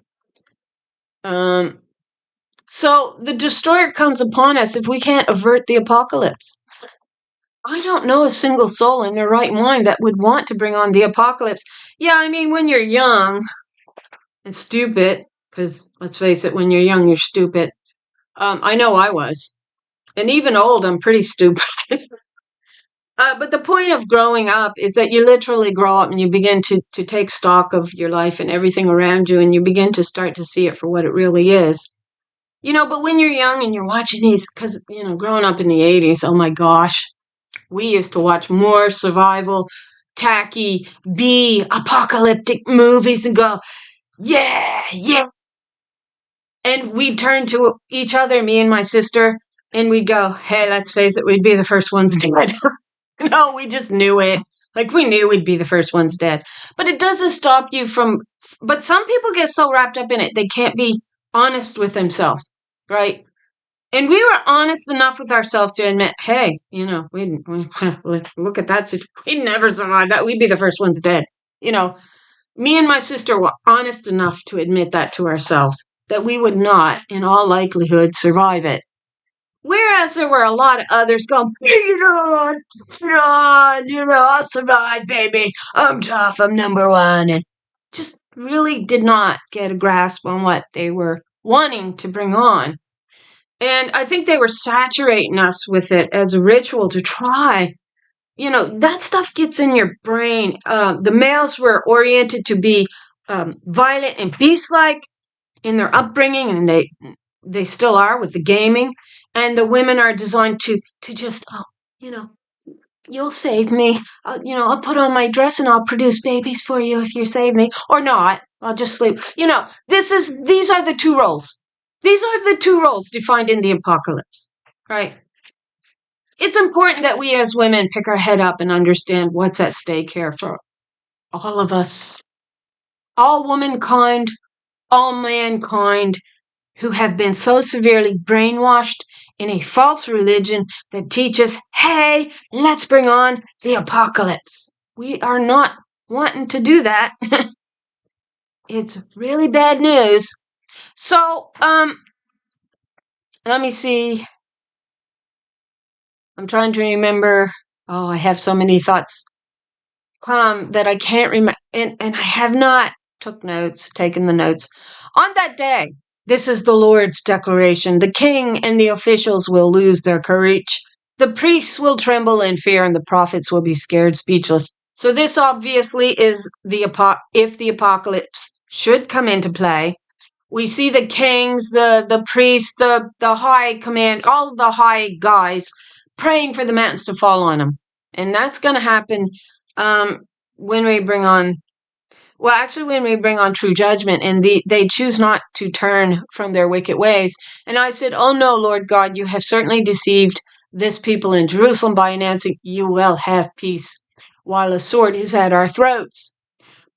So the destroyer comes upon us if we can't avert the apocalypse. I don't know a single soul in their right mind that would want to bring on the apocalypse. Yeah, I mean, when you're young and stupid, because let's face it, when you're young, you're stupid. I know I was. And even old, I'm pretty stupid. But the point of growing up is that you literally grow up and you begin to take stock of your life and everything around you, and you begin to start to see it for what it really is. But when you're young and you're watching these, because, growing up in the 80s, oh my gosh, we used to watch more survival, tacky, apocalyptic movies and go, yeah. And we'd turn to each other, me and my sister, and we'd go, hey, let's face it, we'd be the first ones dead. No, we just knew it. Like, we knew we'd be the first ones dead. But it doesn't stop you from... But some people get so wrapped up in it, they can't be honest with themselves, right? And we were honest enough with ourselves to admit, hey, we look at that situation. We'd never survive that. We'd be the first ones dead. Me and my sister were honest enough to admit that to ourselves, that we would not, in all likelihood, survive it. Whereas there were a lot of others going, I'll survive, baby. I'm tough. I'm number one. And just really did not get a grasp on what they were wanting to bring on. And I think they were saturating us with it as a ritual to try. That stuff gets in your brain. The males were oriented to be violent and beast-like in their upbringing, and they still are with the gaming. And the women are designed to just, you'll save me. I'll put on my dress and I'll produce babies for you if you save me. Or not. I'll just sleep. These are the two roles. These are the two roles defined in the apocalypse, right? It's important that we as women pick our head up and understand what's at stake here for all of us. All womankind, all mankind, who have been so severely brainwashed in a false religion that teaches, hey, let's bring on the apocalypse. We are not wanting to do that. It's really bad news. So, let me see. I'm trying to remember. Oh, I have so many thoughts that I can't remember. And I have not taken the notes. On that day, this is the Lord's declaration. The king and the officials will lose their courage. The priests will tremble in fear, and the prophets will be scared speechless. So this obviously is if the apocalypse should come into play. We see the kings, the priests, the high command, all the high guys praying for the mountains to fall on them. And that's going to happen when we bring on Well, actually, when we bring on true judgment, and they choose not to turn from their wicked ways. And I said, "Oh no, Lord God, you have certainly deceived this people in Jerusalem by announcing you will have peace, while a sword is at our throats."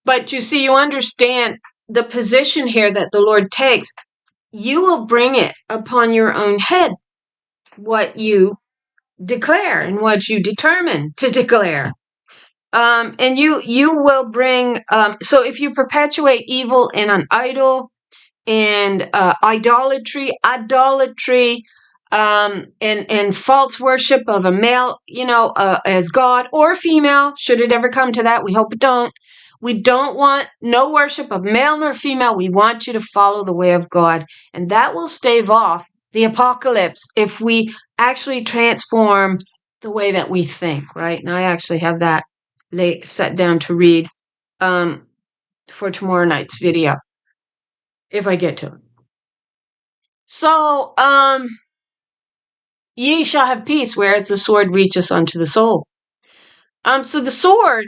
But you see, you understand the position here that the Lord takes. You will bring it upon your own head, what you declare and what you determine to declare. And you will bring, so if you perpetuate evil in an idol and idolatry, and false worship of a male, as God or female, should it ever come to that, we hope it don't. We don't want no worship of male nor female. We want you to follow the way of God. And that will stave off the apocalypse if we actually transform the way that we think, right? And I actually have that set down to read for tomorrow night's video, if I get to it. So, ye shall have peace, whereas the sword reacheth unto the soul. So the sword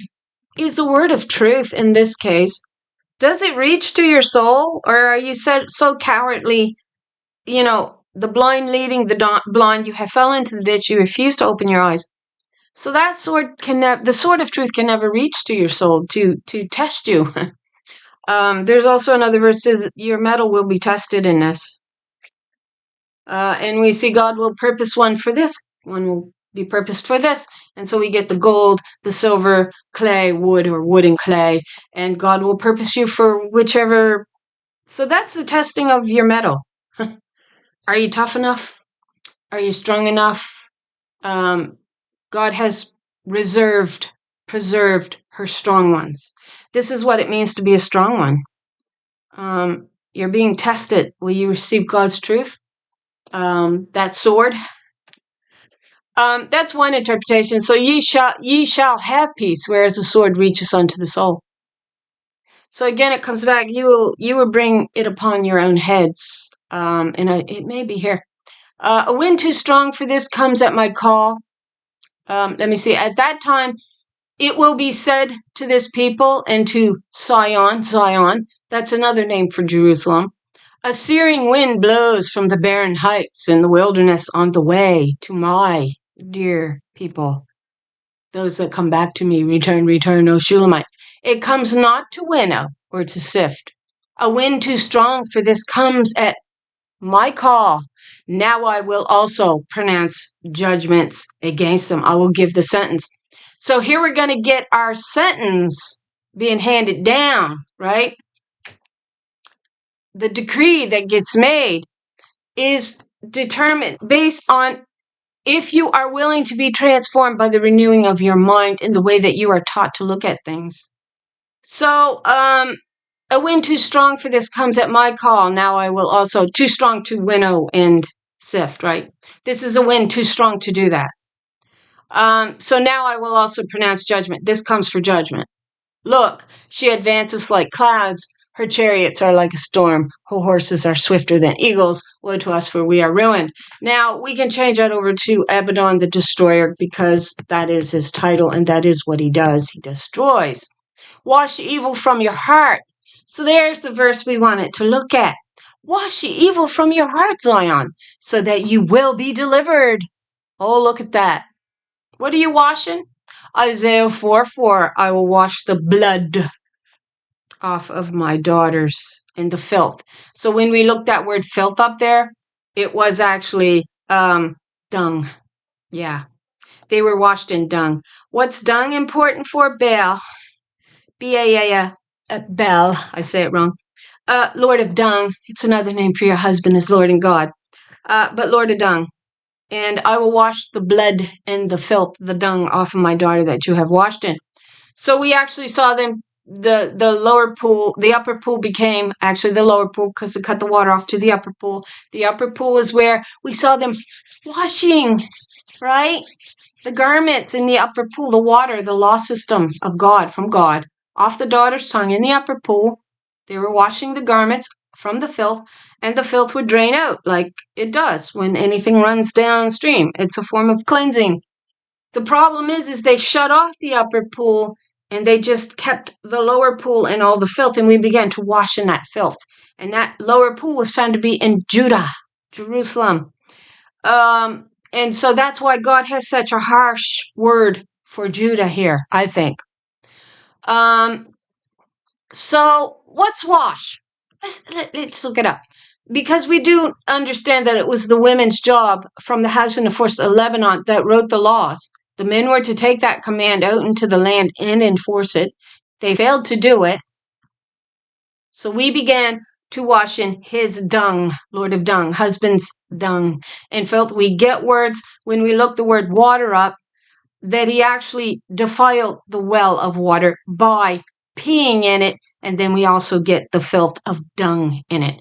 is the word of truth in this case. Does it reach to your soul, or are you so cowardly, the blind leading the blind, you have fell into the ditch, you refuse to open your eyes. So that sword the sword of truth can never reach to your soul to test you. There's also another verse says, your metal will be tested in this. And we see God will purpose one for this, one will be purposed for this. And so we get the gold, the silver, clay, wood, or wood and clay, and God will purpose you for whichever. So that's the testing of your metal. Are you tough enough? Are you strong enough? God has preserved her strong ones. This is what it means to be a strong one. You're being tested. Will you receive God's truth? That sword. That's one interpretation. So ye shall have peace, whereas the sword reaches unto the soul. So again, it comes back. You will bring it upon your own heads. It may be here. A wind too strong for this comes at my call. Let me see. At that time, it will be said to this people and to Zion, that's another name for Jerusalem. A searing wind blows from the barren heights in the wilderness on the way to my dear people. Those that come back to me, return, O Shulamite. It comes not to winnow or to sift. A wind too strong for this comes at my call. Now I will also pronounce judgments against them. I will give the sentence. So here we're going to get our sentence being handed down, right? The decree that gets made is determined based on if you are willing to be transformed by the renewing of your mind in the way that you are taught to look at things. So, a wind too strong for this comes at my call. Now I will also, too strong to winnow and sift, right? This is a wind too strong to do that. So now I will also pronounce judgment. This comes for judgment. Look, she advances like clouds. Her chariots are like a storm. Her horses are swifter than eagles. Woe to us, for we are ruined. Now, we can change that over to Abaddon the Destroyer, because that is his title, and that is what he does. He destroys. Wash evil from your heart. So there's the verse we wanted to look at. Wash the evil from your heart, Zion, so that you will be delivered. Oh, look at that. What are you washing? Isaiah 4:4, I will wash the blood off of my daughters and the filth. So when we looked that word filth up there, it was actually dung. Yeah, they were washed in dung. What's dung important for? Baal. B-A-A, Baal, I say it wrong. Lord of dung. It's another name for your husband as Lord and God. But Lord of dung. And I will wash the blood and the filth, the dung off of my daughter that you have washed in. So we actually saw them, the lower pool, the upper pool became actually the lower pool because it cut the water off to the upper pool. The upper pool is where we saw them washing, right? The garments in the upper pool, the water, the law system of God, from God, off the daughter's tongue in the upper pool. They were washing the garments from the filth, and the filth would drain out like it does when anything runs downstream. It's a form of cleansing. The problem is they shut off the upper pool And they just kept the lower pool and all the filth, and we began to wash in that filth. And that lower pool was found to be in Judah, Jerusalem. And so that's why God has such a harsh word for Judah here, I think. So what's wash? Let's look it up. Because we do understand that it was the women's job from the house in the forest of Lebanon that wrote the laws. The men were to take that command out into the land and enforce it. They failed to do it. So we began to wash in his dung, Lord of dung, husband's dung and filth. We get words when we look the word water up that he actually defiled the well of water by peeing in it, and then we also get the filth of dung in it.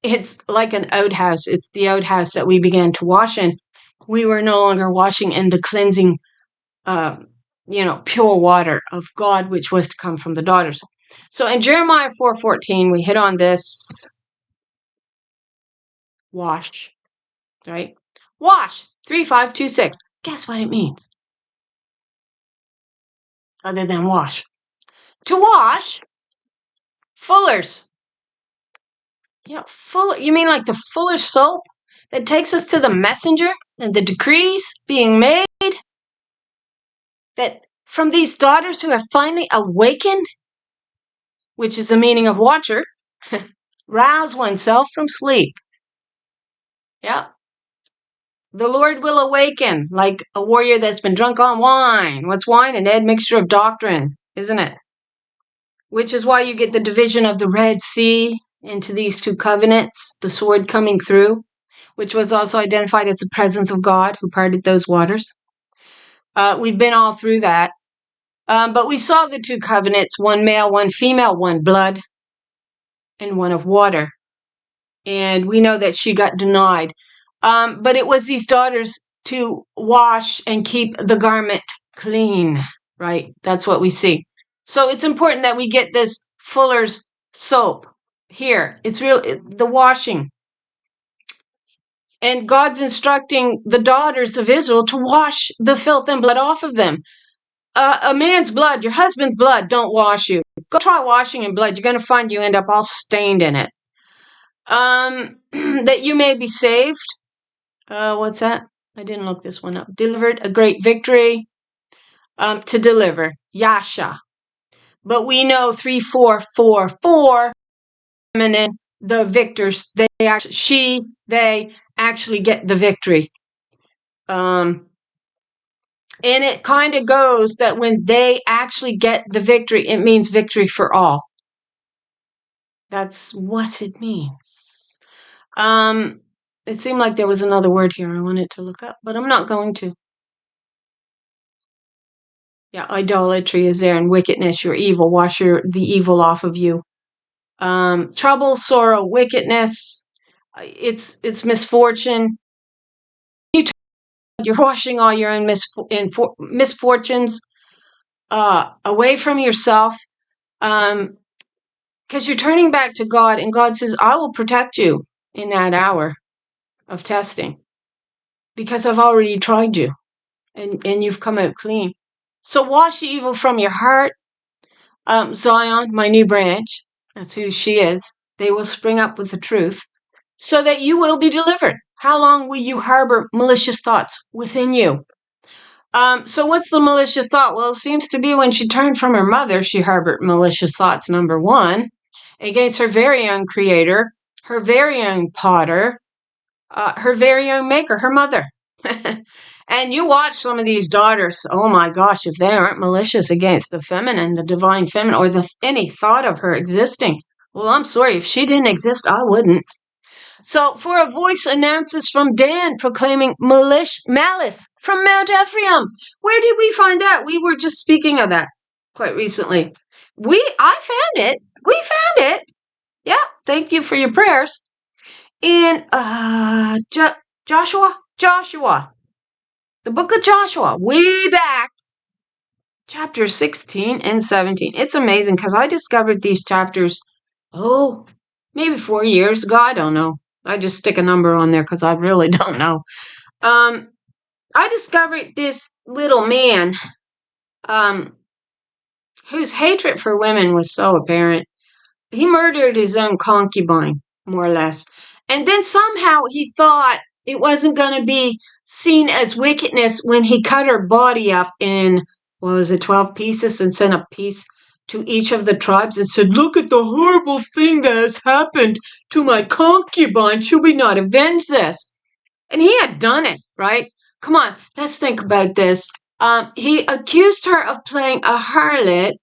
It's like an outhouse. It's the outhouse that we began to wash in. We were no longer washing in the cleansing, pure water of God, which was to come from the daughters. So in Jeremiah 4:14, we hit on this wash, right? Wash, 3:5-2-6. Guess what it means? Other than wash. To wash, fullers. Yeah, you mean like the fuller's soap that takes us to the messenger and the decrees being made? That from these daughters who have finally awakened, which is the meaning of watcher, rouse oneself from sleep. Yeah. The Lord will awaken like a warrior that's been drunk on wine. What's wine? An admixture of doctrine, isn't it? Which is why you get the division of the Red Sea into these two covenants, the sword coming through, which was also identified as the presence of God who parted those waters. We've been all through that. But we saw the two covenants, one male, one female, one blood, and one of water. And we know that she got denied. But it was these daughters to wash and keep the garment clean, right? That's what we see. So it's important that we get this fuller's soap here. It's the washing. And God's instructing the daughters of Israel to wash the filth and blood off of them. A man's blood, your husband's blood, don't wash you. Go try washing in blood. You're going to find you end up all stained in it. That you may be saved. What's that? I didn't look this one up. Delivered a great victory. To deliver. Yasha. But we know 3-4-4-4. Feminine, the victors, they actually get the victory. And it kind of goes that when they actually get the victory, it means victory for all. That's what it means. It seemed like there was another word here I wanted to look up, but I'm not going to. Yeah, idolatry is there, and wickedness, your evil. Wash the evil off of you. Trouble, sorrow, wickedness. It's misfortune. You're washing all your own misfortunes away from yourself, because you're turning back to God, and God says, I will protect you in that hour of testing because I've already tried you and you've come out clean. So wash the evil from your heart. Zion, my new branch, that's who she is. They will spring up with the truth so that you will be delivered. How long will you harbor malicious thoughts within you? So what's the malicious thought? Well, it seems to be when she turned from her mother, she harbored malicious thoughts, number one, against her very own creator, her very own potter, her very own maker, her mother. And you watch some of these daughters, oh my gosh, if they aren't malicious against the feminine, the divine feminine, or any thought of her existing, well, I'm sorry, if she didn't exist, I wouldn't. So, for a voice announces from Dan, proclaiming malice from Mount Ephraim. Where did we find that? We were just speaking of that quite recently. I found it. We found it. Yeah, thank you for your prayers. In Joshua, the book of Joshua, way back, chapters 16 and 17. It's amazing because I discovered these chapters, maybe 4 years ago. I don't know. I just stick a number on there because I really don't know. I discovered this little man whose hatred for women was so apparent. He murdered his own concubine, more or less. And then somehow he thought it wasn't going to be seen as wickedness when he cut her body up in, what was it, 12 pieces and sent a piece to each of the tribes and said, "Look at the horrible thing that has happened to my concubine. Should we not avenge this?" And he had done it, right? Come on, let's think about this. He accused her of playing a harlot,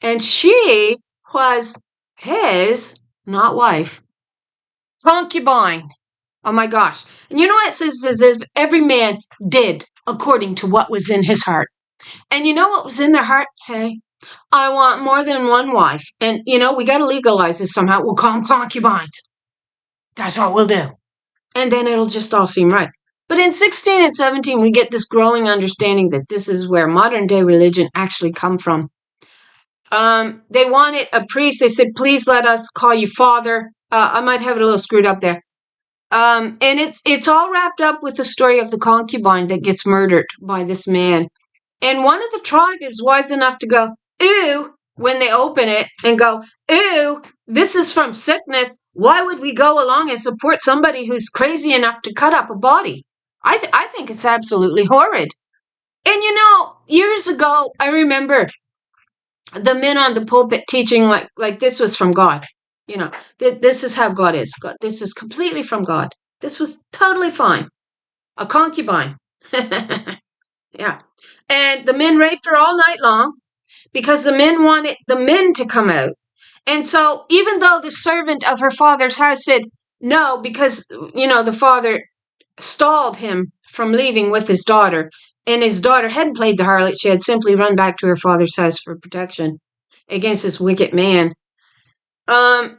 and she was his, not wife, concubine. Oh my gosh. And you know what it says every man did according to what was in his heart. And you know what was in their heart? Hey, I want more than one wife. And we got to legalize this somehow. We'll call them concubines. That's what we'll do. And then it'll just all seem right. But in 16 and 17, we get this growing understanding that this is where modern day religion actually come from. They wanted a priest. They said, "Please let us call you father." I might have it a little screwed up there. And it's all wrapped up with the story of the concubine that gets murdered by this man. And one of the tribe is wise enough to go, "Ew," when they open it and go, "Ew, this is from sickness. Why would we go along and support somebody who's crazy enough to cut up a body?" I think it's absolutely horrid. And years ago, I remember the men on the pulpit teaching like this was from God. This is how God is. God, this is completely from God. This was totally fine. A concubine. Yeah. And the men raped her all night long because the men wanted the men to come out. And so even though the servant of her father's house said no, because, the father stalled him from leaving with his daughter, and his daughter hadn't played the harlot, she had simply run back to her father's house for protection against this wicked man. And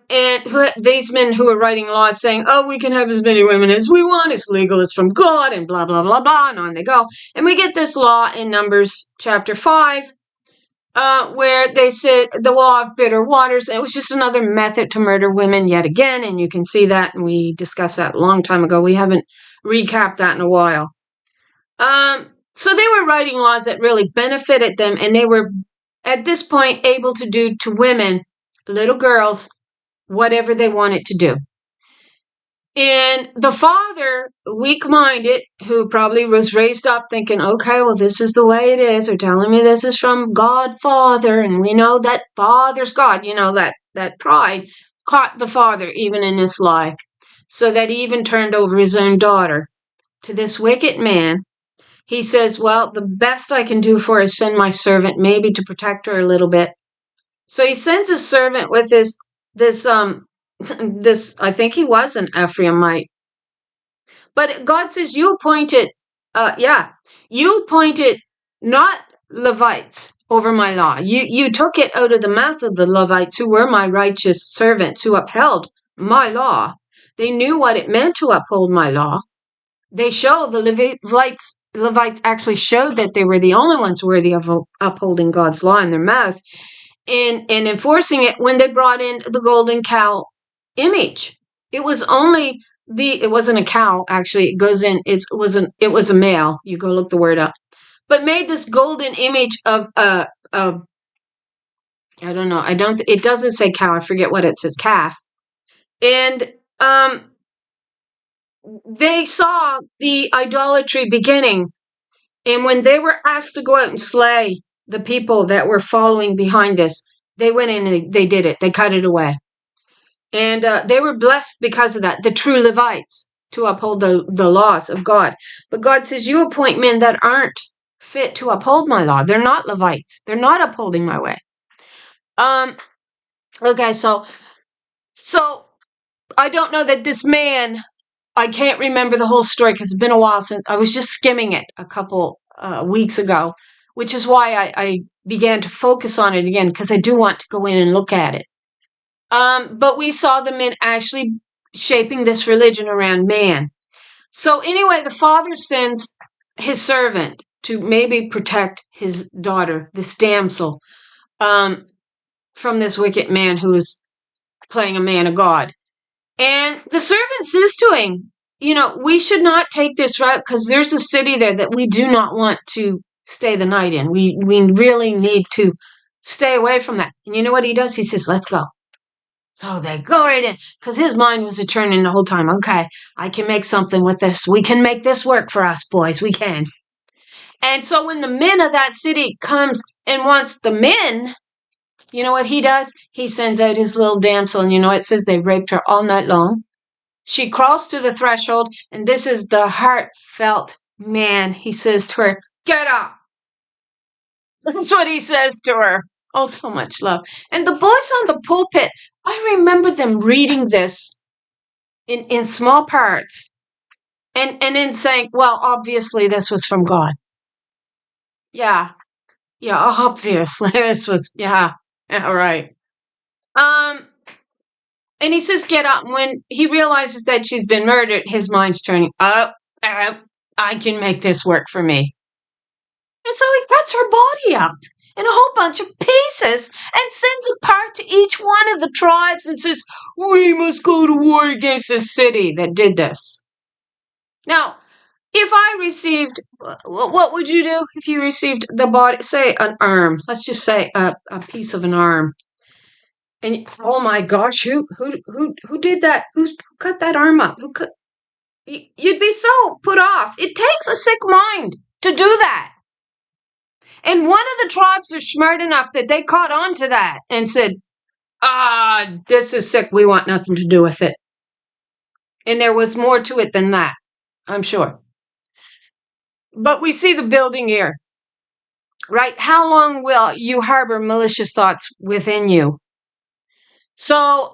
these men who were writing laws saying, "Oh, we can have as many women as we want, it's legal, it's from God," and blah, blah, blah, blah, and on they go. And we get this law in Numbers chapter 5, where they said the law of bitter waters. It was just another method to murder women yet again, and you can see that, and we discussed that a long time ago. We haven't recapped that in a while. So they were writing laws that really benefited them, and they were, at this point, able to do to women, little girls, whatever they wanted to do. And the father, weak-minded, who probably was raised up thinking, "Okay, well, this is the way it is. They're telling me this is from God Father, and we know that Father's God." That pride caught the father even in this lie, so that he even turned over his own daughter to this wicked man. He says, "Well, the best I can do for her is send my servant, maybe to protect her a little bit." So he sends a servant with this, I think he was an Ephraimite. But God says, "You appointed not Levites over my law. You took it out of the mouth of the Levites, who were my righteous servants, who upheld my law. They knew what it meant to uphold my law. They showed, the Levites actually showed that they were the only ones worthy of upholding God's law in their mouth and enforcing it when they brought in the golden cow image. It was only it wasn't a cow, actually. It goes in, it was a male. You go look the word up. But made this golden image of I don't know. It doesn't say cow. I forget what it says, calf. And they saw the idolatry beginning. And when they were asked to go out and slay the people that were following behind this, they went in and they did it. They cut it away. And they were blessed because of that, the true Levites, to uphold the laws of God. But God says, "You appoint men that aren't fit to uphold my law. They're not Levites. They're not upholding my way." Okay, so I don't know that this man, I can't remember the whole story because it's been a while since, I was just skimming it a couple weeks ago, which is why I began to focus on it again, because I do want to go in and look at it. But we saw the men actually shaping this religion around man. So anyway, the father sends his servant to maybe protect his daughter, this damsel, from this wicked man who is playing a man of God. And the servant says to him, "We should not take this route because there's a city there that we do not want to stay the night in. We really need to stay away from that. And you know what he does? He says, let's go. So they go right in, because his mind was churning the whole time. Okay, I can make something with this. We can make this work for us, boys. We can. And so when the men of that city comes and wants the men, you know what he does? He sends out his little damsel, and you know, it says they raped her all night long. She crawls to the threshold, and this is the heartfelt man. He says to her, get up. That's what he says to her. Oh, so much love. And the boys on the pulpit, I remember them reading this in small parts and then saying, well, obviously this was from God. Yeah, obviously this was, yeah, right. And he says, get up. And when he realizes that she's been murdered, his mind's turning, I can make this work for me. And so he cuts her body up in a whole bunch of pieces and sends a part to each one of the tribes and says, we must go to war against this city that did this. Now, if I received, what would you do if you received the body, say an arm, let's just say a piece of an arm. And oh my gosh, who did that? Who cut that arm up? You'd be so put off. It takes a sick mind to do that. And one of the tribes are smart enough that they caught on to that and said, this is sick. We want nothing to do with it. And there was more to it than that, I'm sure. But we see the building here, right? How long will you harbor malicious thoughts within you? So,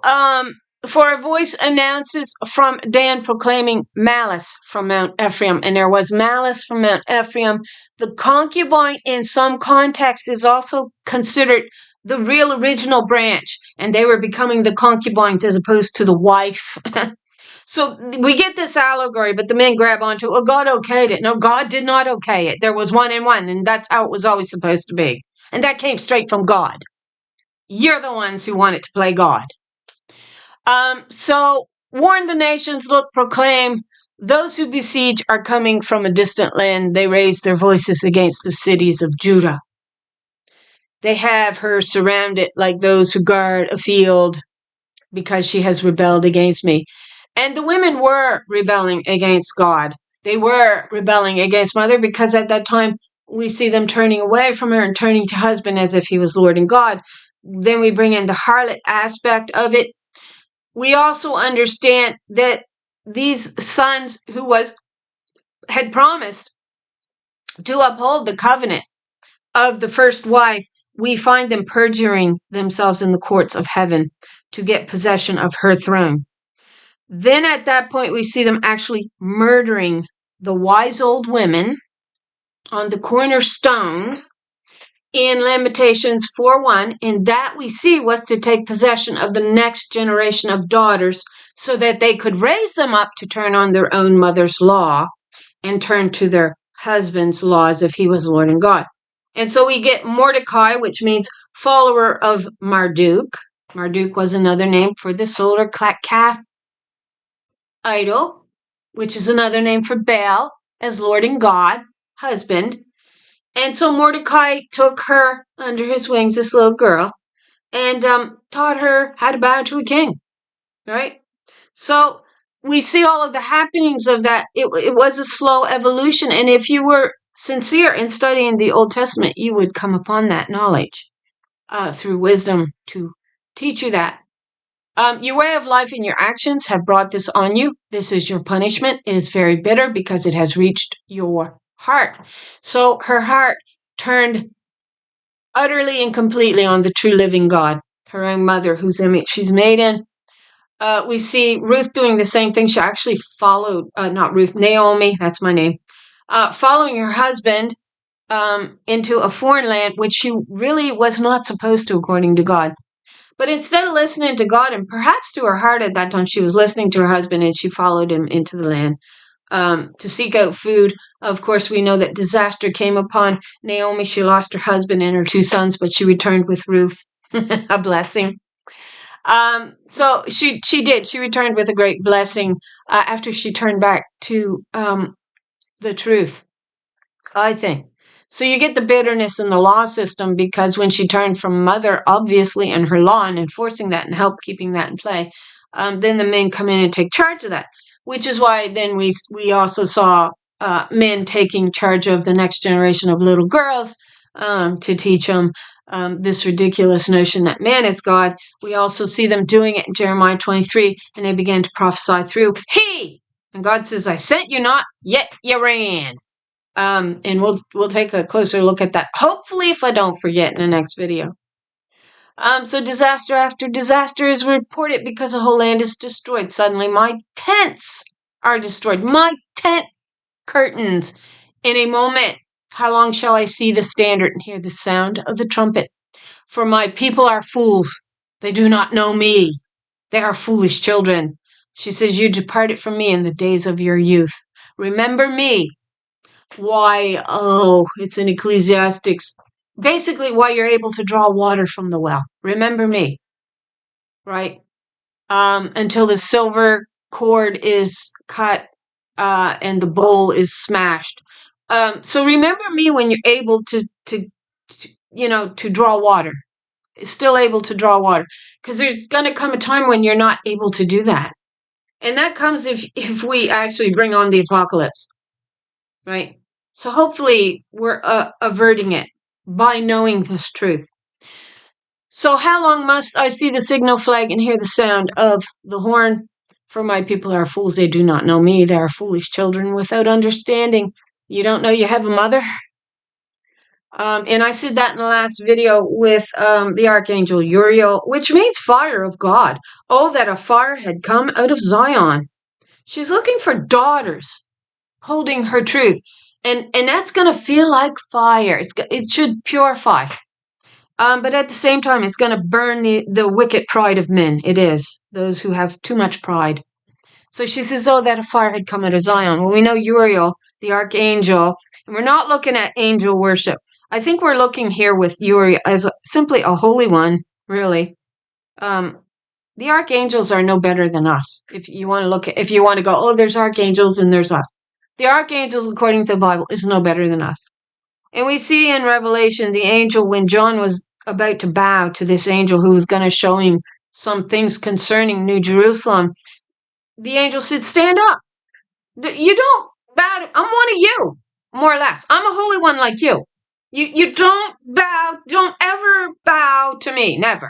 for a voice announces from Dan proclaiming malice from Mount Ephraim, and there was malice from Mount Ephraim. The concubine in some context is also considered the real original branch, and they were becoming the concubines as opposed to the wife. So we get this allegory, but the men grab onto, oh, God okayed it. No, God did not okay it. There was one and one, and that's how it was always supposed to be. And that came straight from God. You're the ones who want it to play God. So warn the nations, look, proclaim, those who besiege are coming from a distant land. They raise their voices against the cities of Judah. They have her surrounded like those who guard a field because she has rebelled against me. And the women were rebelling against God. They were rebelling against Mother because at that time we see them turning away from her and turning to husband as if he was Lord and God. Then we bring in the harlot aspect of it. We also understand that these sons who had promised to uphold the covenant of the first wife, we find them perjuring themselves in the courts of heaven to get possession of her throne. Then at that point, we see them actually murdering the wise old women on the cornerstones in Lamentations 4:1, and that we see was to take possession of the next generation of daughters so that they could raise them up to turn on their own mother's law and turn to their husband's law as if he was Lord and God. And so we get Mordecai, which means follower of Marduk. Marduk was another name for the solar calf idol, which is another name for Baal as Lord and God, husband. And so Mordecai took her under his wings, this little girl, and taught her how to bow to a king, right? So we see all of the happenings of that. It was a slow evolution. And if you were sincere in studying the Old Testament, you would come upon that knowledge through wisdom to teach you that. Your way of life and your actions have brought this on you. This is your punishment. It is very bitter because it has reached your heart. So her heart turned utterly and completely on the true living God, her own mother, whose image she's made in. We see Ruth doing the same thing. She actually followed, not Ruth, Naomi, that's my name, following her husband into a foreign land, which she really was not supposed to, according to God. But instead of listening to God, and perhaps to her heart at that time, she was listening to her husband and she followed him into the land to seek out food. Of course, we know that disaster came upon Naomi. She lost her husband and her 2 sons, but she returned with Ruth, a blessing. So she did. She returned with a great blessing after she turned back to the truth, I think. So you get the bitterness in the law system because when she turned from mother, obviously, and her law and enforcing that and help keeping that in play, then the men come in and take charge of that, which is why then we also saw men taking charge of the next generation of little girls to teach them this ridiculous notion that man is God. We also see them doing it in Jeremiah 23, and they began to prophesy through he. And God says, I sent you not, yet you ran. And we'll take a closer look at that, hopefully, if I don't forget, in the next video. So disaster after disaster is reported because the whole land is destroyed. Suddenly my tents are destroyed. My tent curtains. In a moment, how long shall I see the standard and hear the sound of the trumpet? For my people are fools. They do not know me. They are foolish children. She says, you departed from me in the days of your youth. Remember me. Why, it's in Ecclesiastics. Basically, why you're able to draw water from the well. Remember me. Right? Until the silver cord is cut and the bowl is smashed. So remember me when you're able to draw water. Still able to draw water. Because there's going to come a time when you're not able to do that. And that comes if we actually bring on the apocalypse. Right? So hopefully we're averting it by knowing this truth. So how long must I see the signal flag and hear the sound of the horn? For my people are fools, they do not know me. They are foolish children without understanding. You don't know you have a mother? And I said that in the last video with the archangel Uriel, which means fire of God. Oh, that a fire had come out of Zion. She's looking for daughters holding her truth. And that's going to feel like fire. It should purify. But at the same time, it's going to burn the wicked pride of men. It is. Those who have too much pride. So she says, oh, that a fire had come out of Zion. Well, we know Uriel, the archangel, and we're not looking at angel worship. I think we're looking here with Uriel as simply a holy one, really. The archangels are no better than us. If you want to go, oh, there's archangels and there's us. The archangels, according to the Bible, is no better than us. And we see in Revelation the angel, when John was about to bow to this angel who was going to show him some things concerning New Jerusalem, the angel said, stand up. You don't bow. I'm one of you, more or less. I'm a holy one like you. You don't bow. Don't ever bow to me. Never.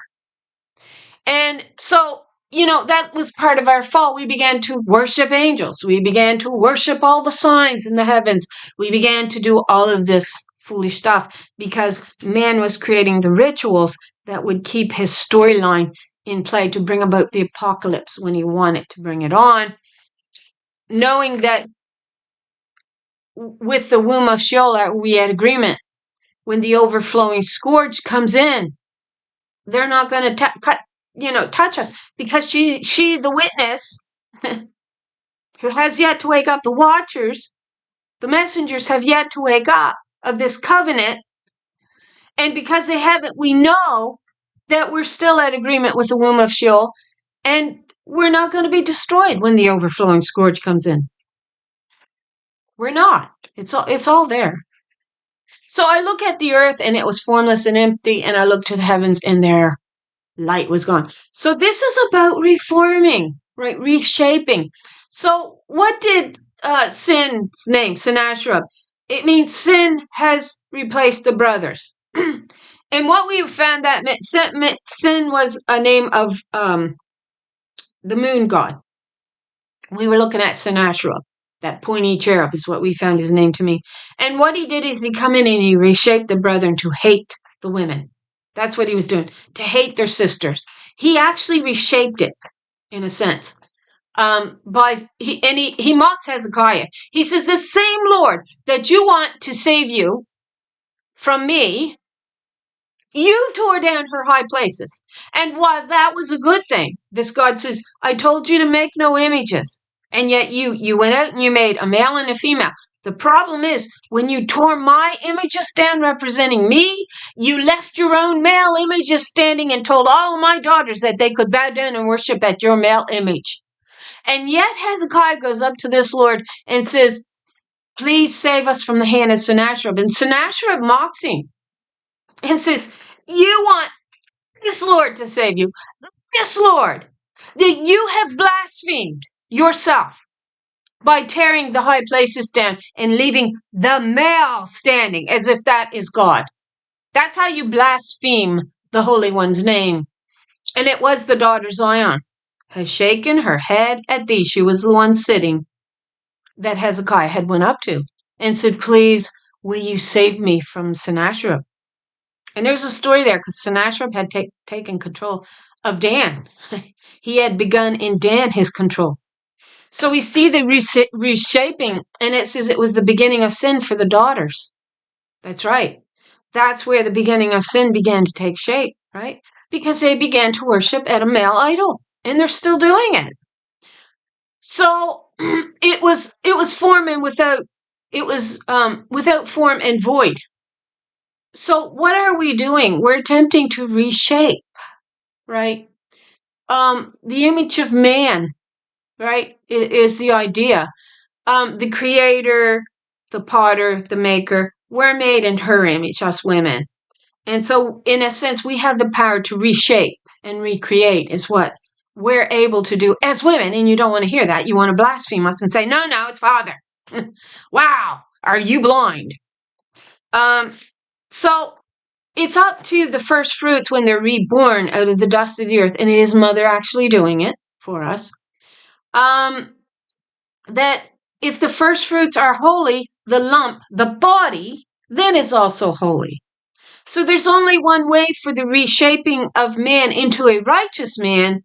And so, that was part of our fall. We began to worship angels. We began to worship all the signs in the heavens. We began to do all of this foolish stuff because man was creating the rituals that would keep his storyline in play to bring about the apocalypse when he wanted to bring it on, knowing that with the womb of Sheol we had agreement. When the overflowing scourge comes in, they're not going to touch us, because she the witness who has yet to wake up. The watchers, the messengers, have yet to wake up of this covenant, and because they haven't, we know that we're still at agreement with the womb of Sheol, and we're not going to be destroyed when the overflowing scourge comes in. We're not. It's all there. So I look at the earth and it was formless and empty, and I look to the heavens and their light was gone. So this is about reforming, right? Reshaping. So what did sin's name, Sennacherib? It means sin has replaced the brothers. And what we found that sin was a name of the moon god. We were looking at Sennacherib. That pointy cherub is what we found his name to mean. And what he did is he come in and he reshaped the brethren to hate the women. That's what he was doing, to hate their sisters. He actually reshaped it, in a sense. He mocks Hezekiah. He says, the same Lord that you want to save you from me, you tore down her high places. And while that was a good thing, this God says, I told you to make no images. And yet you went out and you made a male and a female. The problem is, when you tore my images down representing me, you left your own male images standing and told all my daughters that they could bow down and worship at your male image. And yet Hezekiah goes up to this Lord and says, please save us from the hand of Sennacherib. And Sennacherib mocks him and says, you want this Lord to save you. This Lord, that you have blasphemed yourself by tearing the high places down and leaving the male standing, as if that is God. That's how you blaspheme the Holy One's name. And it was the daughter Zion, has shaken her head at thee. She was the one sitting that Hezekiah had went up to and said, please, will you save me from Sennacherib? And there's a story there because Sennacherib had taken control of Dan. He had begun in Dan his control. So we see the reshaping, and it says it was the beginning of sin for the daughters. That's right. That's where the beginning of sin began to take shape, right? Because they began to worship at a male idol, and they're still doing it. So it was form and without, it was without form and void. So what are we doing? We're attempting to reshape, right? The image of man, right, is the idea. The creator, the potter, the maker, we're made in her image, us women. And so, in a sense, we have the power to reshape and recreate is what we're able to do as women. And you don't want to hear that. You want to blaspheme us and say, no, it's Father. Wow, are you blind? So it's up to the first fruits when they're reborn out of the dust of the earth, and it is Mother actually doing it for us. That if the first fruits are holy, the lump, the body, then is also holy. So there's only one way for the reshaping of man into a righteous man,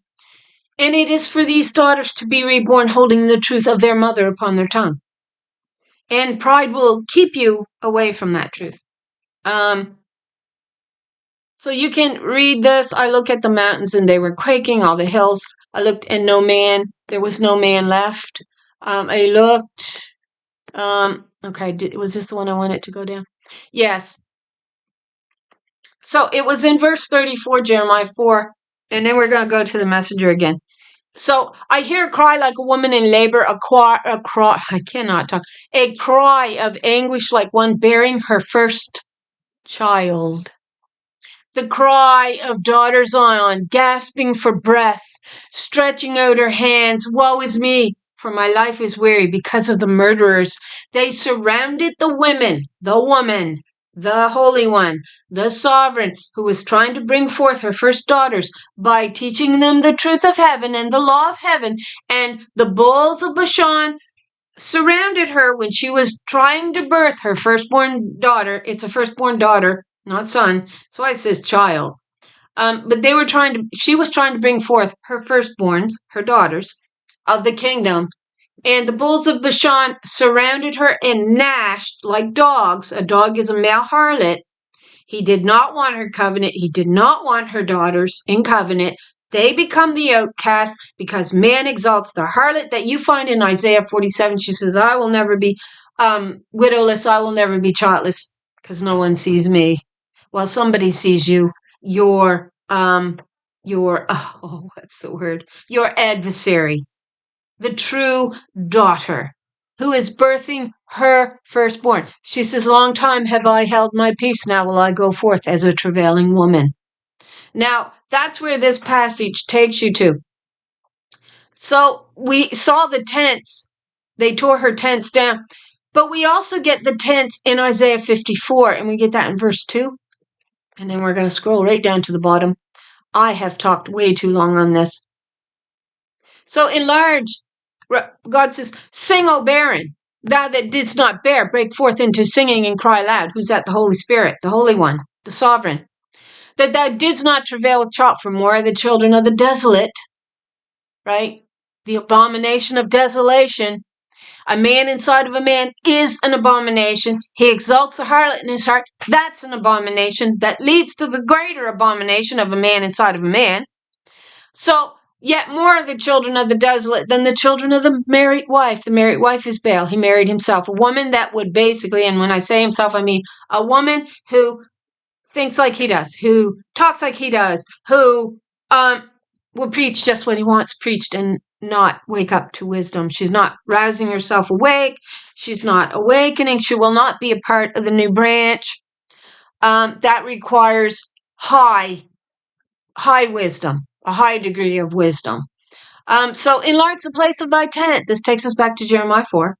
and it is for these daughters to be reborn holding the truth of their mother upon their tongue. And pride will keep you away from that truth. So you can read this. I look at the mountains and they were quaking, all the hills. I looked and there was no man left. I looked, okay, was this the one I wanted to go down? Yes. So it was in verse 34, Jeremiah 4, and then we're going to go to the messenger again. So I hear a cry like a woman in labor, a cry, I cannot talk, a cry of anguish like one bearing her first child. The cry of daughter Zion, gasping for breath, stretching out her hands, woe is me, for my life is weary because of the murderers. They surrounded the woman, the woman, the Holy One, the Sovereign, who was trying to bring forth her first daughters by teaching them the truth of heaven and the law of heaven, and the bulls of Bashan surrounded her when she was trying to birth her firstborn daughter. It's a firstborn daughter, not son. That's why it says child. But she was trying to bring forth her firstborns, her daughters of the kingdom. And the bulls of Bashan surrounded her and gnashed like dogs. A dog is a male harlot. He did not want her covenant. He did not want her daughters in covenant. They become the outcast because man exalts the harlot that you find in Isaiah 47. She says, I will never be widowless. I will never be childless because no one sees me. Well, somebody sees you. Your what's the word? Your adversary, the true daughter who is birthing her firstborn. She says, long time have I held my peace. Now will I go forth as a travailing woman. Now, that's where this passage takes you to. So we saw the tents. They tore her tents down. But we also get the tents in Isaiah 54, and we get that in verse 2. And then we're going to scroll right down to the bottom. I have talked way too long on this. So enlarge. God says, sing, O barren, thou that didst not bear, break forth into singing and cry loud. Who's that? The Holy Spirit, the Holy One, the Sovereign. That thou didst not travail with child, for more are the children of the desolate, right? The abomination of desolation. A man inside of a man is an abomination. He exalts the harlot in his heart. That's an abomination that leads to the greater abomination of a man inside of a man. So, yet more are the children of the desolate than the children of the married wife. The married wife is Baal. He married himself. A woman that would basically, and when I say himself, I mean a woman who thinks like he does, who talks like he does, who will preach just what he wants preached and not wake up to wisdom. She's not rousing herself awake. She's not awakening. She will not be a part of the new branch. That requires high wisdom, a high degree of wisdom. So enlarge the place of thy tent. This takes us back to Jeremiah 4.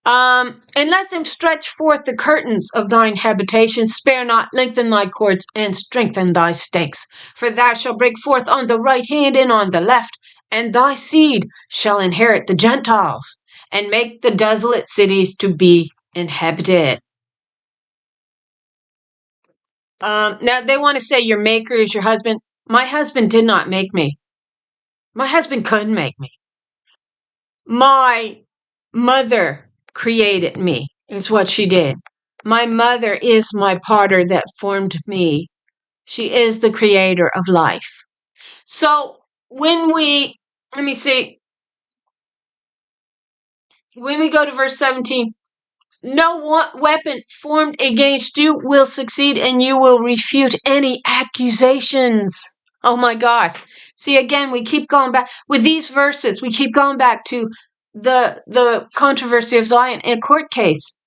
And let them stretch forth the curtains of thine habitation. Spare not, lengthen thy cords, and strengthen thy stakes. For thou shalt break forth on the right hand and on the left, and thy seed shall inherit the Gentiles, and make the desolate cities to be inhabited. Now, they want to say your maker is your husband. My husband did not make me. My husband couldn't make me. My mother created me, is what she did. My mother is my potter that formed me. She is the creator of life. So when we go to verse 17, no weapon formed against you will succeed, and you will refute any accusations. Oh my God. See, again, we keep going back with these verses. We keep going back to the controversy of Zion, a court case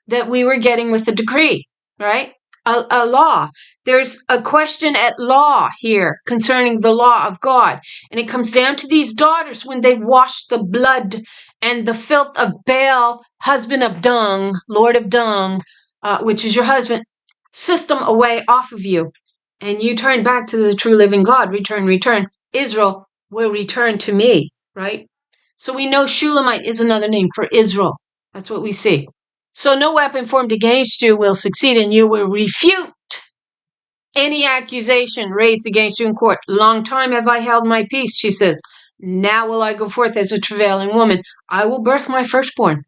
that we were getting with the decree, right? A law. There's a question at law here concerning the law of God. And it comes down to these daughters when they wash the blood and the filth of Baal, husband of dung, lord of dung, which is your husband, system away off of you. And you turn back to the true living God. Return. Israel will return to me, right? So we know Shulamite is another name for Israel. That's what we see. So no weapon formed against you will succeed, and you will refute any accusation raised against you in court. Long time have I held my peace, she says. Now will I go forth as a travailing woman. I will birth my firstborn.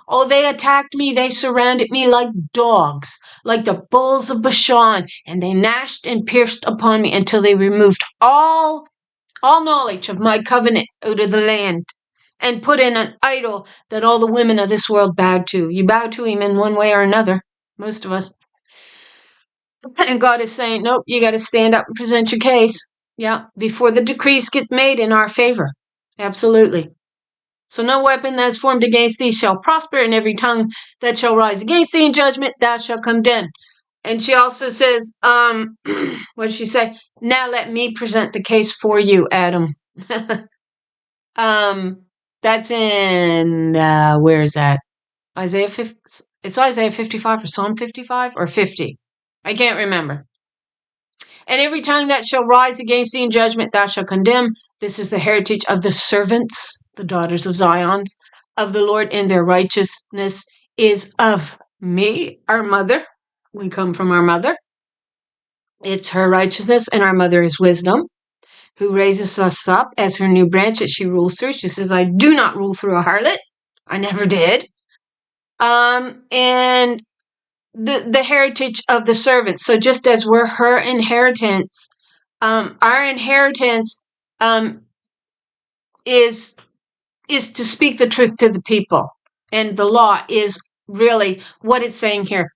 Oh, they attacked me. They surrounded me like dogs, like the bulls of Bashan, and they gnashed and pierced upon me until they removed all knowledge of my covenant out of the land, and put in an idol that all the women of this world bowed to. You bow to him in one way or another, most of us. And God is saying, nope, you got to stand up and present your case. Yeah, before the decrees get made in our favor. Absolutely. So no weapon that is formed against thee shall prosper, and every tongue that shall rise against thee in judgment, thou shalt condemn. And she also says, what did she say? Now let me present the case for you, Adam. That's in, where is that? Isaiah 50, it's Isaiah 55 or Psalm 55 or 50. I can't remember. And every tongue that shall rise against thee in judgment, thou shalt condemn. This is the heritage of the servants, the daughters of Zion, of the Lord, and their righteousness is of me, our mother. We come from our mother. It's her righteousness, and our mother is wisdom, who raises us up as her new branch that she rules through. She says, I do not rule through a harlot. I never did. And the heritage of the servants. So just as we're her inheritance, our inheritance is to speak the truth to the people. And the law is really what it's saying here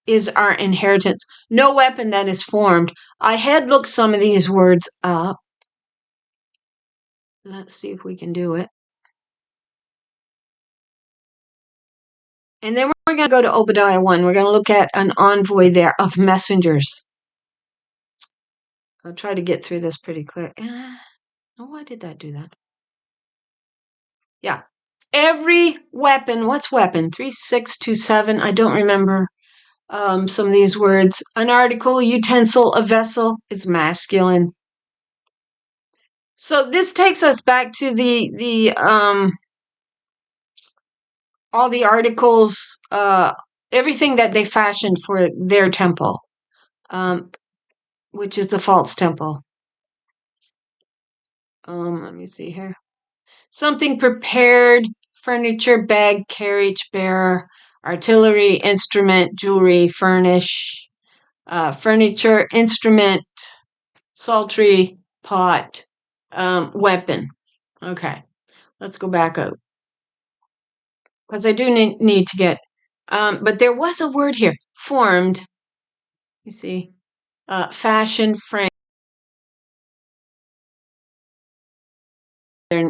is our inheritance. No weapon that is formed. I had looked some of these words up. Let's see if we can do it. And then we're going to go to Obadiah 1. We're going to look at an envoy there of messengers. I'll try to get through this pretty quick. Oh, why did that do that? Yeah. Every weapon, what's weapon? 3627, I don't remember some of these words. An article, utensil, a vessel, it's masculine. So this takes us back to the all the articles, everything that they fashioned for their temple, which is the false temple. Let me see here. Something prepared, furniture, bag, carriage, bearer, artillery, instrument, jewelry, furniture, instrument, psaltery, pot, weapon. Okay, let's go back up. Because I do need to get, but there was a word here, formed, you see, fashion, frame.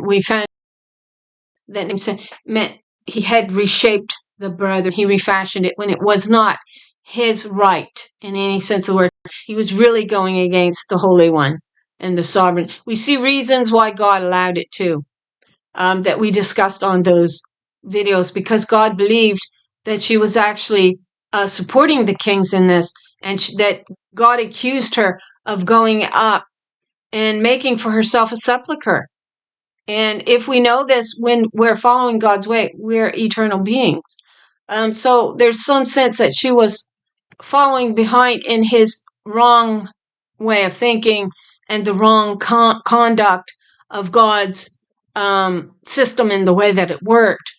we found that name meant he had reshaped the brother. He refashioned it when it was not his right in any sense of the word. He was really going against the Holy One and the sovereign. We see reasons why God allowed it too, that we discussed on those videos, because God believed that she was actually supporting the kings in this, and that God accused her of going up and making for herself a sepulcher. And if we know this, when we're following God's way, we're eternal beings. So there's some sense that she was following behind in his wrong way of thinking and the wrong conduct of God's system in the way that it worked.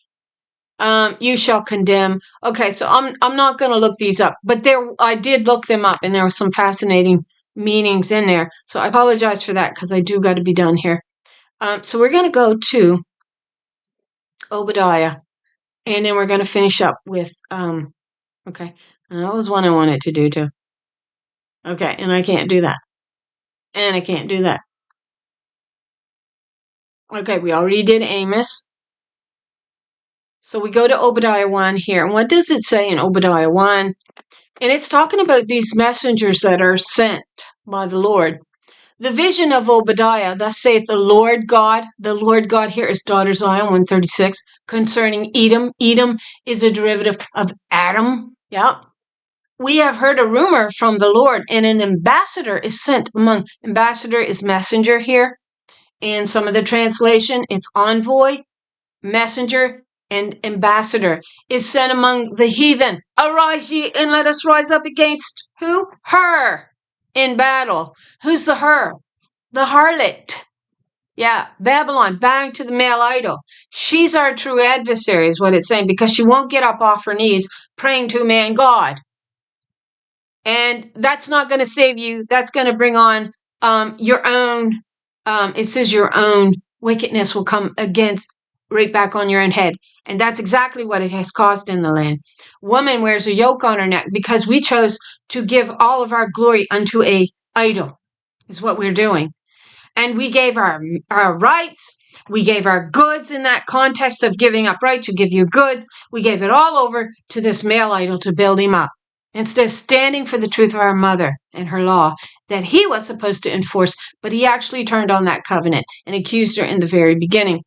You shall condemn. Okay, so I'm not going to look these up, but I did look them up, and there were some fascinating meanings in there. So I apologize for that, because I do got to be done here. So we're going to go to Obadiah, and then we're going to finish up with, okay, that was one I wanted to do too. Okay, and I can't do that. And I can't do that. Okay, we already did Amos. So we go to Obadiah 1 here. And what does it say in Obadiah 1? And it's talking about these messengers that are sent by the Lord. The vision of Obadiah, thus saith the Lord God. The Lord God here is daughter Zion 136, concerning Edom. Edom is a derivative of Adam. Yeah. We have heard a rumor from the Lord, and an ambassador is sent among. Ambassador is messenger here. In some of the translation, it's envoy, messenger, and ambassador is sent among the heathen. Arise ye, and let us rise up against who? Her in battle. Who's the her? The harlot. Yeah, Babylon, bowing to the male idol. She's our true adversary, is what it's saying, because she won't get up off her knees praying to a man God. And that's not going to save you. That's going to bring on your own, it says your own wickedness will come against, right back on your own head. And that's exactly what it has caused in the land. Woman wears a yoke on her neck because we chose to give all of our glory unto a idol, is what we're doing. And we gave our rights, we gave our goods in that context of giving up rights, you give your goods, we gave it all over to this male idol to build him up. Instead of standing for the truth of our mother and her law that he was supposed to enforce, but he actually turned on that covenant and accused her in the very beginning.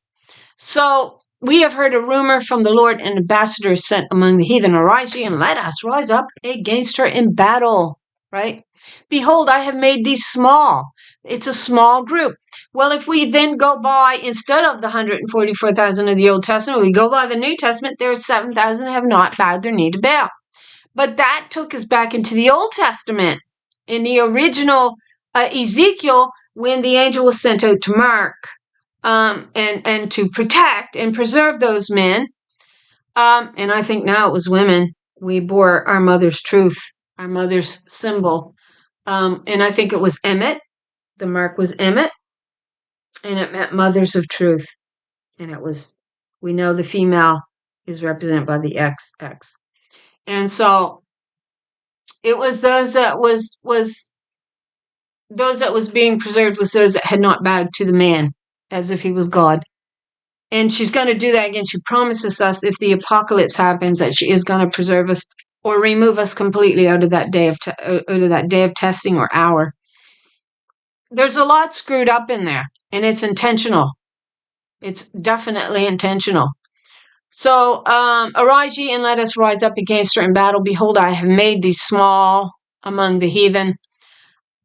So we have heard a rumor from the Lord, and ambassadors sent among the heathen. Arise ye, and let us rise up against her in battle, right? Behold, I have made thee small. It's a small group. Well, if we then go by, instead of the 144,000 of the Old Testament, we go by the New Testament, there are 7,000 that have not bowed their knee to Baal. But that took us back into the Old Testament. In the original Ezekiel, when the angel was sent out to mark and to protect and preserve those men, and I think now it was women, we bore our mother's truth, our mother's symbol. And I think it was Emmet. The mark was Emmet, and it meant mothers of truth. And it was, we know the female is represented by the XX. And so it was those that was being preserved, was those that had not bowed to the man as if he was God. And she's going to do that again. She promises us, if the apocalypse happens, that she is going to preserve us or remove us completely out of that day of testing or hour. There's a lot screwed up in there, and it's intentional. It's definitely intentional. So, arise ye, and let us rise up against her in battle. Behold, I have made thee small among the heathen.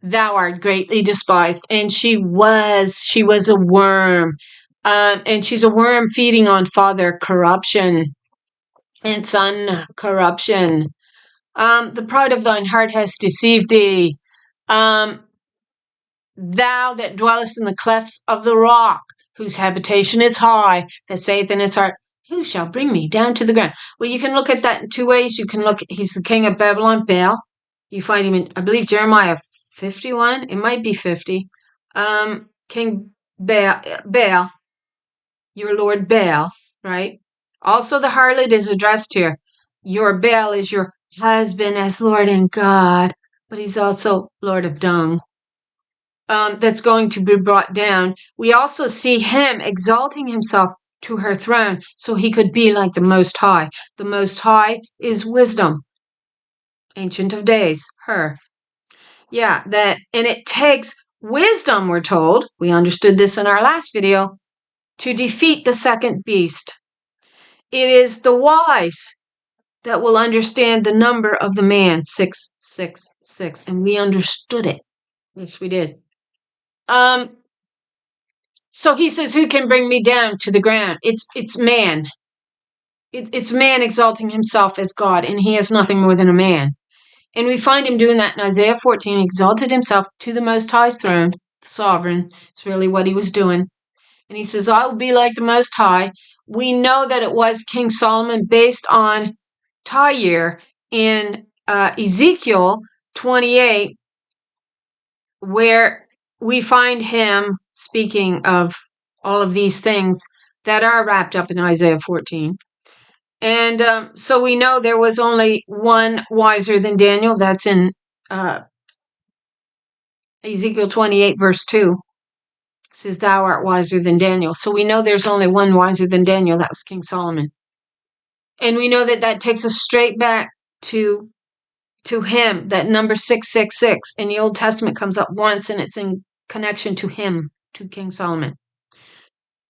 Thou art greatly despised. And she was a worm. And she's a worm feeding on father corruption and son corruption. The pride of thine heart has deceived thee. Thou that dwellest in the clefts of the rock, whose habitation is high, that saith in his heart, who shall bring me down to the ground? Well, you can look at that in two ways. You can look, he's the king of Babylon, Baal. You find him in, I believe, Jeremiah 51. It might be 50. King Baal, your Lord Baal, right? Also, the harlot is addressed here. Your Baal is your husband as Lord and God, but he's also Lord of dung. that's going to be brought down. We also see him exalting himself to her throne so he could be like the Most High. The Most High is wisdom. Ancient of Days, her. Yeah, and it takes wisdom, we're told, we understood this in our last video, to defeat the second beast. It is the wise that will understand the number of the man, 666, and we understood it. Yes, we did. So he says, who can bring me down to the ground? It's man. It's man exalting himself as God, and he is nothing more than a man. And we find him doing that in Isaiah 14. He exalted himself to the Most High's throne, the sovereign. It's really what he was doing. And he says, I will be like the Most High. We know that it was King Solomon based on Tyre in Ezekiel 28, where we find him speaking of all of these things that are wrapped up in Isaiah 14. And so we know there was only one wiser than Daniel. That's in Ezekiel 28, verse 2. It says, thou art wiser than Daniel. So we know there's only one wiser than Daniel. That was King Solomon. And we know that takes us straight back to him. That number 666 in the Old Testament comes up once, and it's in connection to him, to King Solomon.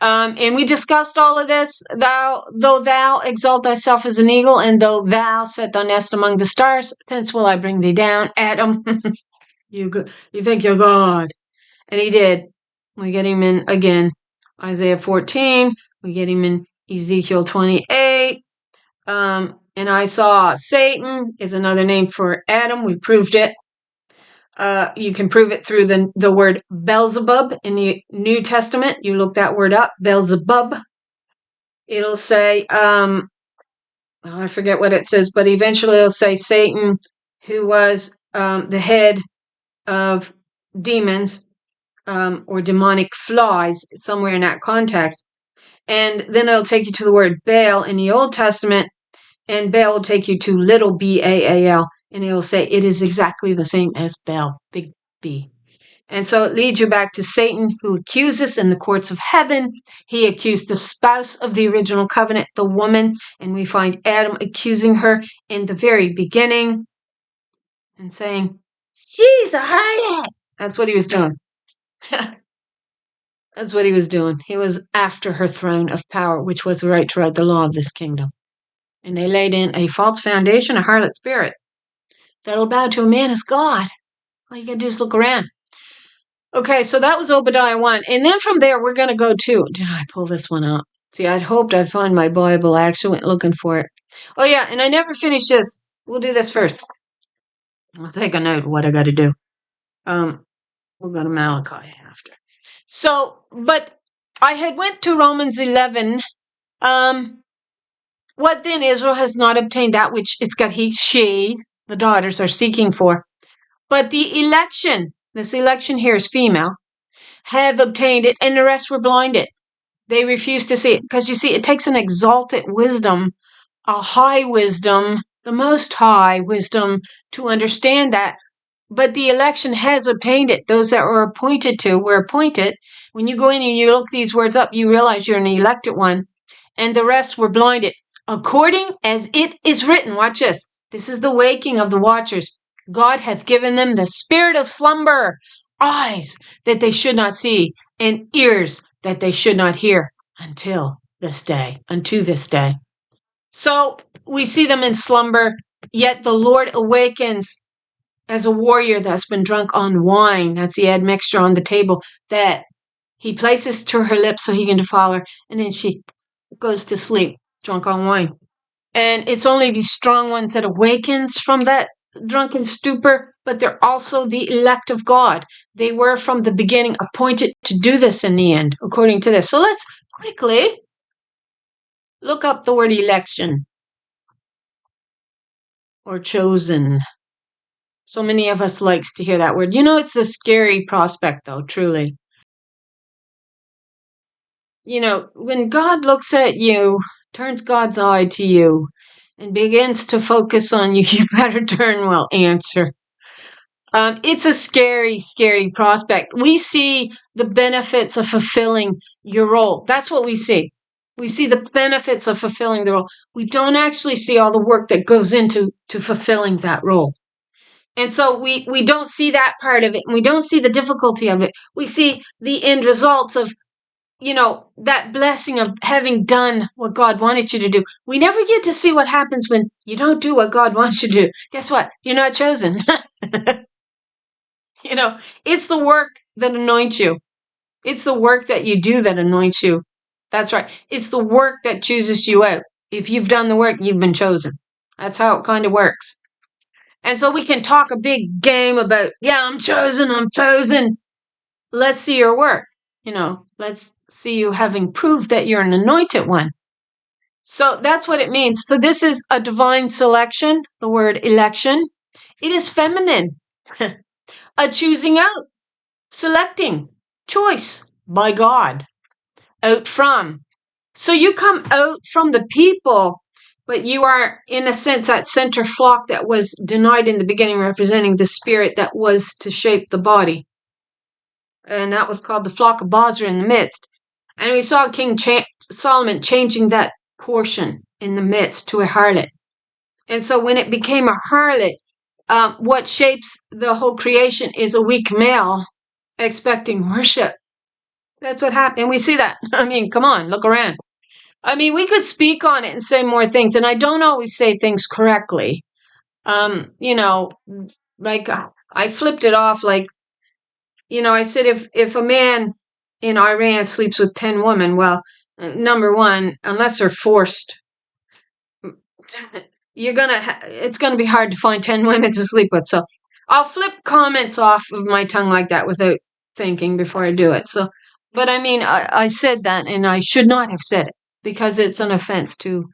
And we discussed all of this. Though thou exalt thyself as an eagle, and though thou set thy nest among the stars, thence will I bring thee down. Adam, you think you're God. And he did. We get him in, again, Isaiah 14. We get him in Ezekiel 28. And I saw Satan is another name for Adam. We proved it. You can prove it through the word Beelzebub in the New Testament. You look that word up, Beelzebub. It'll say, I forget what it says, but eventually it'll say Satan, who was the head of demons or demonic flies, somewhere in that context. And then it'll take you to the word Baal in the Old Testament, and Baal will take you to little B-A-A-L. And it'll say it is exactly the same as Baal, big B. And so it leads you back to Satan, who accuses in the courts of heaven. He accused the spouse of the original covenant, the woman, and we find Adam accusing her in the very beginning and saying, she's a harlot. That's what he was doing. That's what he was doing. He was after her throne of power, which was the right to write the law of this kingdom. And they laid in a false foundation, a harlot spirit, that'll bow to a man as God. All you gotta do is look around. Okay, so that was Obadiah 1. And then from there, we're going to go to... Did I pull this one up? See, I'd hoped I'd find my Bible. I actually went looking for it. Oh, yeah, and I never finished this. We'll do this first. I'll take a note of what I got to do. We'll go to Malachi after. So, but I had went to Romans 11. What then? Israel has not obtained that which it's got she, the daughters, are seeking for. But the election, this election here is female, have obtained it, and the rest were blinded. They refused to see it. Because you see, it takes an exalted wisdom, a high wisdom, the most high wisdom, to understand that. But the election has obtained it. Those that were appointed to were appointed. When you go in and you look these words up, you realize you're an elected one. And the rest were blinded. According as it is written, watch this. This is the waking of the watchers. God hath given them the spirit of slumber, eyes that they should not see, and ears that they should not hear unto this day. So we see them in slumber, yet the Lord awakens as a warrior that's been drunk on wine. That's the admixture on the table that he places to her lips so he can defile her, and then she goes to sleep, drunk on wine. And it's only the strong ones that awakens from that drunken stupor, but they're also the elect of God. They were from the beginning appointed to do this in the end, according to this. So let's quickly look up the word election or chosen. So many of us likes to hear that word. You know, it's a scary prospect, though, truly. You know, when God looks at you, turns God's eye to you, and begins to focus on you, you better turn well, answer. It's a scary, scary prospect. We see the benefits of fulfilling your role. That's what we see. We see the benefits of fulfilling the role. We don't actually see all the work that goes into fulfilling that role. And so we don't see that part of it. And we don't see the difficulty of it. We see the end results of, that blessing of having done what God wanted you to do. We never get to see what happens when you don't do what God wants you to do. Guess what? You're not chosen. It's the work that anoints you. It's the work that you do that anoints you. That's right. It's the work that chooses you out. If you've done the work, you've been chosen. That's how it kind of works. And so we can talk a big game about, yeah, I'm chosen, I'm chosen. Let's see your work. Let's see you having proved that you're an anointed one. So that's what it means. So this is a divine selection, the word election. It is feminine, a choosing out, selecting, choice by God, out from. So you come out from the people, but you are, in a sense, that center flock that was denied in the beginning, representing the spirit that was to shape the body. And that was called the flock of Bozrah in the midst. And we saw King Solomon changing that portion in the midst to a harlot. And so when it became a harlot, what shapes the whole creation is a weak male expecting worship. That's what happened. And we see that. I mean, come on, look around. I mean, we could speak on it and say more things, and I don't always say things correctly. Like I flipped it off like, I said if a man in Iran sleeps with 10 women, well, number one, unless they're forced, it's gonna be hard to find 10 women to sleep with. So I'll flip comments off of my tongue like that without thinking before I do it. So, but I mean, I said that, and I should not have said it because it's an offense to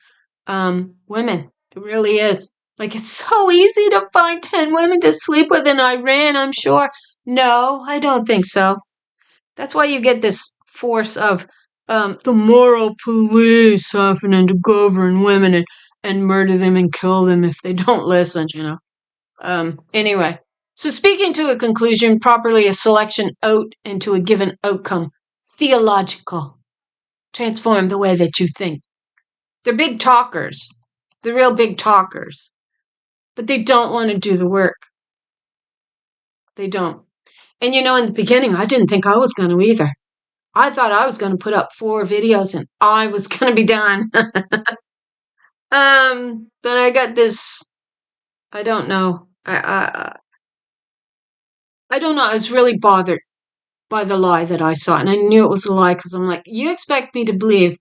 women. It really is. Like, it's so easy to find 10 women to sleep with in Iran, I'm sure. No, I don't think so. That's why you get this force of the moral police having to govern women and murder them and kill them if they don't listen. Anyway, so speaking to a conclusion, properly a selection out into a given outcome, theological, transform the way that you think. They're big talkers. They're real big talkers. But they don't want to do the work. They don't. And in the beginning, I didn't think I was going to either. I thought I was going to put up 4 videos and I was going to be done. But I got this, I don't know. I don't know. I was really bothered by the lie that I saw. And I knew it was a lie because I'm like, you expect me to believe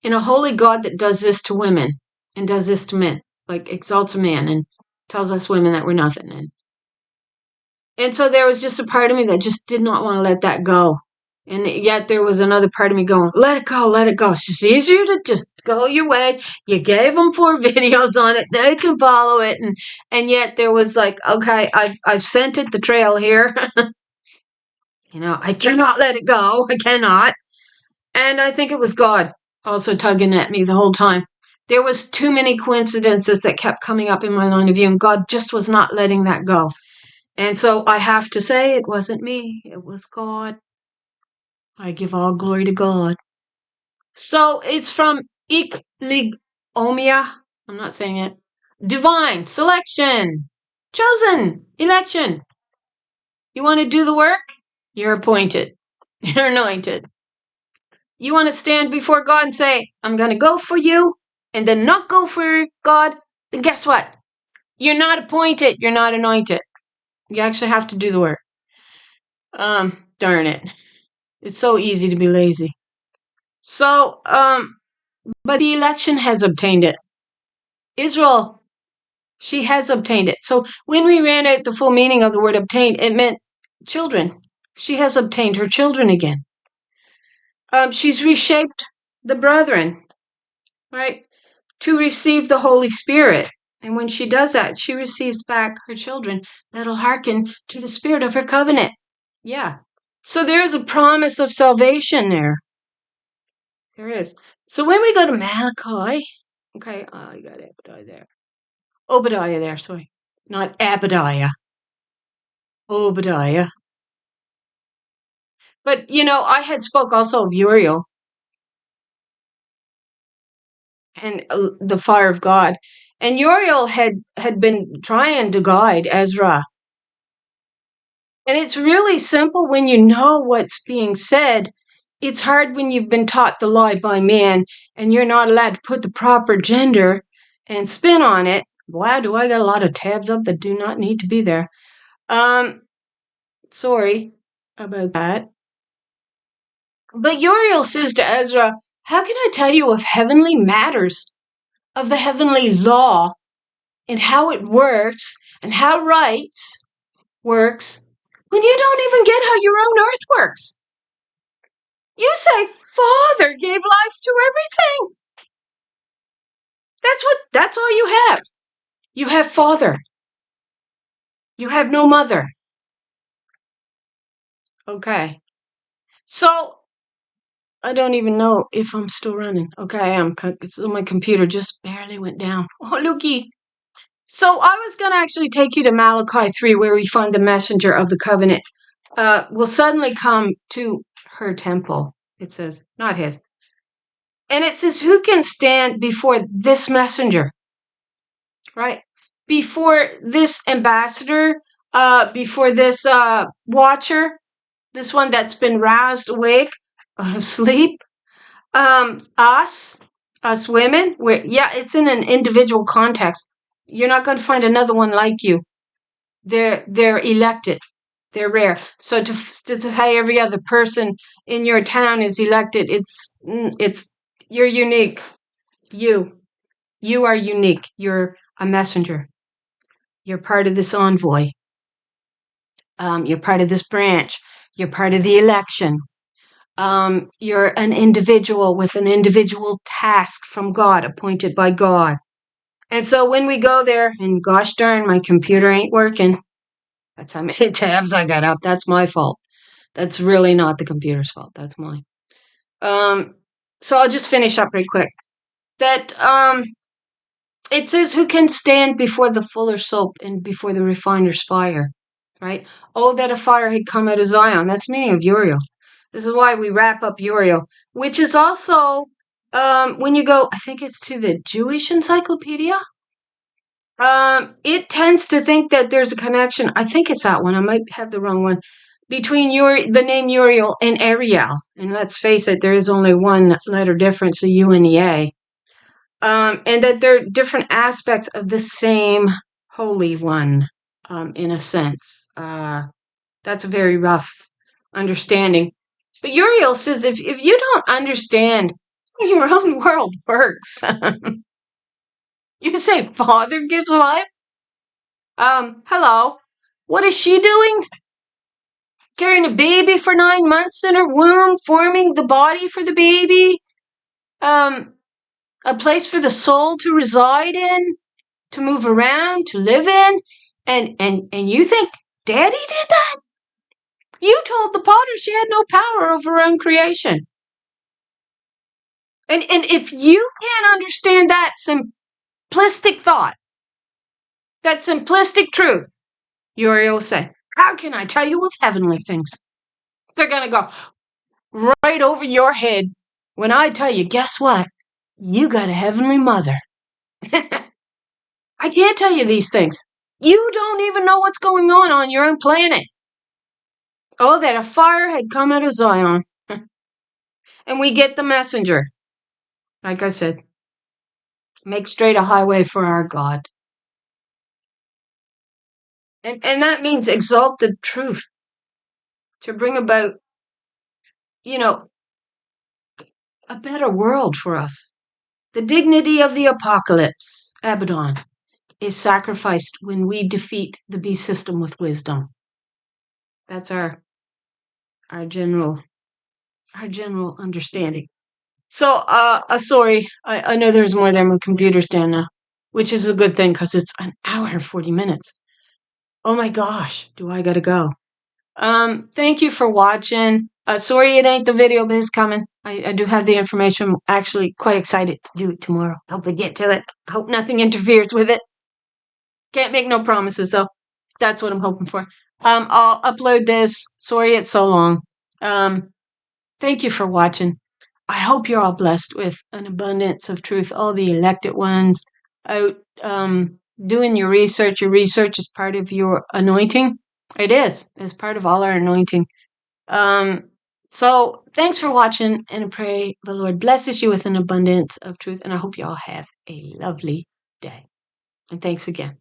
in a holy God that does this to women and does this to men, like exalts a man and tells us women that we're nothing. And so there was just a part of me that just did not want to let that go. And yet there was another part of me going, let it go, let it go. It's just easier to just go your way. You gave them 4 videos on it. They can follow it. And yet there was like, okay, I've scented the trail here. I cannot let it go. I cannot. And I think it was God also tugging at me the whole time. There was too many coincidences that kept coming up in my line of view, and God just was not letting that go. And so I have to say it wasn't me. It was God. I give all glory to God. So it's from Ikligomia. I'm not saying it. Divine selection. Chosen. Election. You want to do the work? You're appointed. You're anointed. You want to stand before God and say, I'm going to go for you, and then not go for God, then guess what? You're not appointed. You're not anointed. You actually have to do the work. Darn it. It's so easy to be lazy. So, but the election has obtained it. Israel, she has obtained it. So when we ran out the full meaning of the word obtained, it meant children. She has obtained her children again. She's reshaped the brethren, right, to receive the Holy Spirit. And when she does that, she receives back her children that'll hearken to the spirit of her covenant. Yeah. So there is a promise of salvation there. There is. So when we go to Malachi, okay, I got Obadiah there. Obadiah there, sorry. Not Abadiah. Obadiah. But, I had spoke also of Uriel and the fire of God. And Uriel had been trying to guide Ezra. And it's really simple when you know what's being said. It's hard when you've been taught the lie by man and you're not allowed to put the proper gender and spin on it. Wow, do I got a lot of tabs up that do not need to be there. Sorry about that. But Uriel says to Ezra, how can I tell you of heavenly matters, of the heavenly law, and how it works, and how rights works, when you don't even get how your own earth works? You say Father gave life to everything. That's all you have. You have Father. You have no mother. Okay. So, I don't even know if I'm still running. Okay, I am. So my computer just barely went down. Oh, looky. So I was going to actually take you to Malachi 3, where we find the messenger of the covenant will suddenly come to her temple. It says, not his. And it says, who can stand before this messenger? Right? Before this ambassador, before this watcher, this one that's been roused awake out of sleep. Us women, it's in an individual context. You're not going to find another one like you. They're elected. They're rare. So to say every other person in your town is elected, it's you're unique. You are unique. You're a messenger. You're part of this envoy. You're part of this branch. You're part of the election. You're an individual with an individual task from God, appointed by God. And so when we go there, and gosh darn, my computer ain't working. That's how many tabs I got up. That's my fault. That's really not the computer's fault. That's mine. So I'll just finish up right quick. That it says, who can stand before the fuller's soap and before the refiner's fire? Right? Oh, that a fire had come out of Zion. That's the meaning of Uriel. This is why we wrap up Uriel, which is also, when you go, I think it's to the Jewish Encyclopedia, it tends to think that there's a connection. I think it's that one. I might have the wrong one. Between the name Uriel and Ariel. And let's face it, there is only one letter difference, a U and the A. And that they're different aspects of the same Holy One, in a sense. That's a very rough understanding. But Uriel says, if you don't understand how your own world works, you say Father gives life? Hello. What is she doing? Carrying a baby for 9 months in her womb, forming the body for the baby, a place for the soul to reside in, to move around, to live in, and you think Daddy did that? You told the potter she had no power over her own creation. And if you can't understand that simplistic thought, that simplistic truth, Uriel will say, how can I tell you of heavenly things? They're going to go right over your head when I tell you, guess what? You got a heavenly mother. I can't tell you these things. You don't even know what's going on your own planet. Oh, that a fire had come out of Zion. And we get the messenger. Like I said, make straight a highway for our God. And that means exalt the truth. To bring about, a better world for us. The dignity of the apocalypse, Abaddon, is sacrificed when we defeat the beast system with wisdom. That's our general understanding. So, sorry, I know there's more there. My computer's down now, which is a good thing because it's an hour and 40 minutes. Oh my gosh, do I gotta go? Thank you for watching. Sorry it ain't the video, but it's coming. I do have the information. I'm actually quite excited to do it tomorrow. Hope we get to it. Hope nothing interferes with it. Can't make no promises, though. That's what I'm hoping for. I'll upload this. Sorry it's so long. Thank you for watching. I hope you're all blessed with an abundance of truth, all the elected ones out doing your research. Your research is part of your anointing. It is. It's part of all our anointing. So thanks for watching, and I pray the Lord blesses you with an abundance of truth, and I hope you all have a lovely day. And thanks again.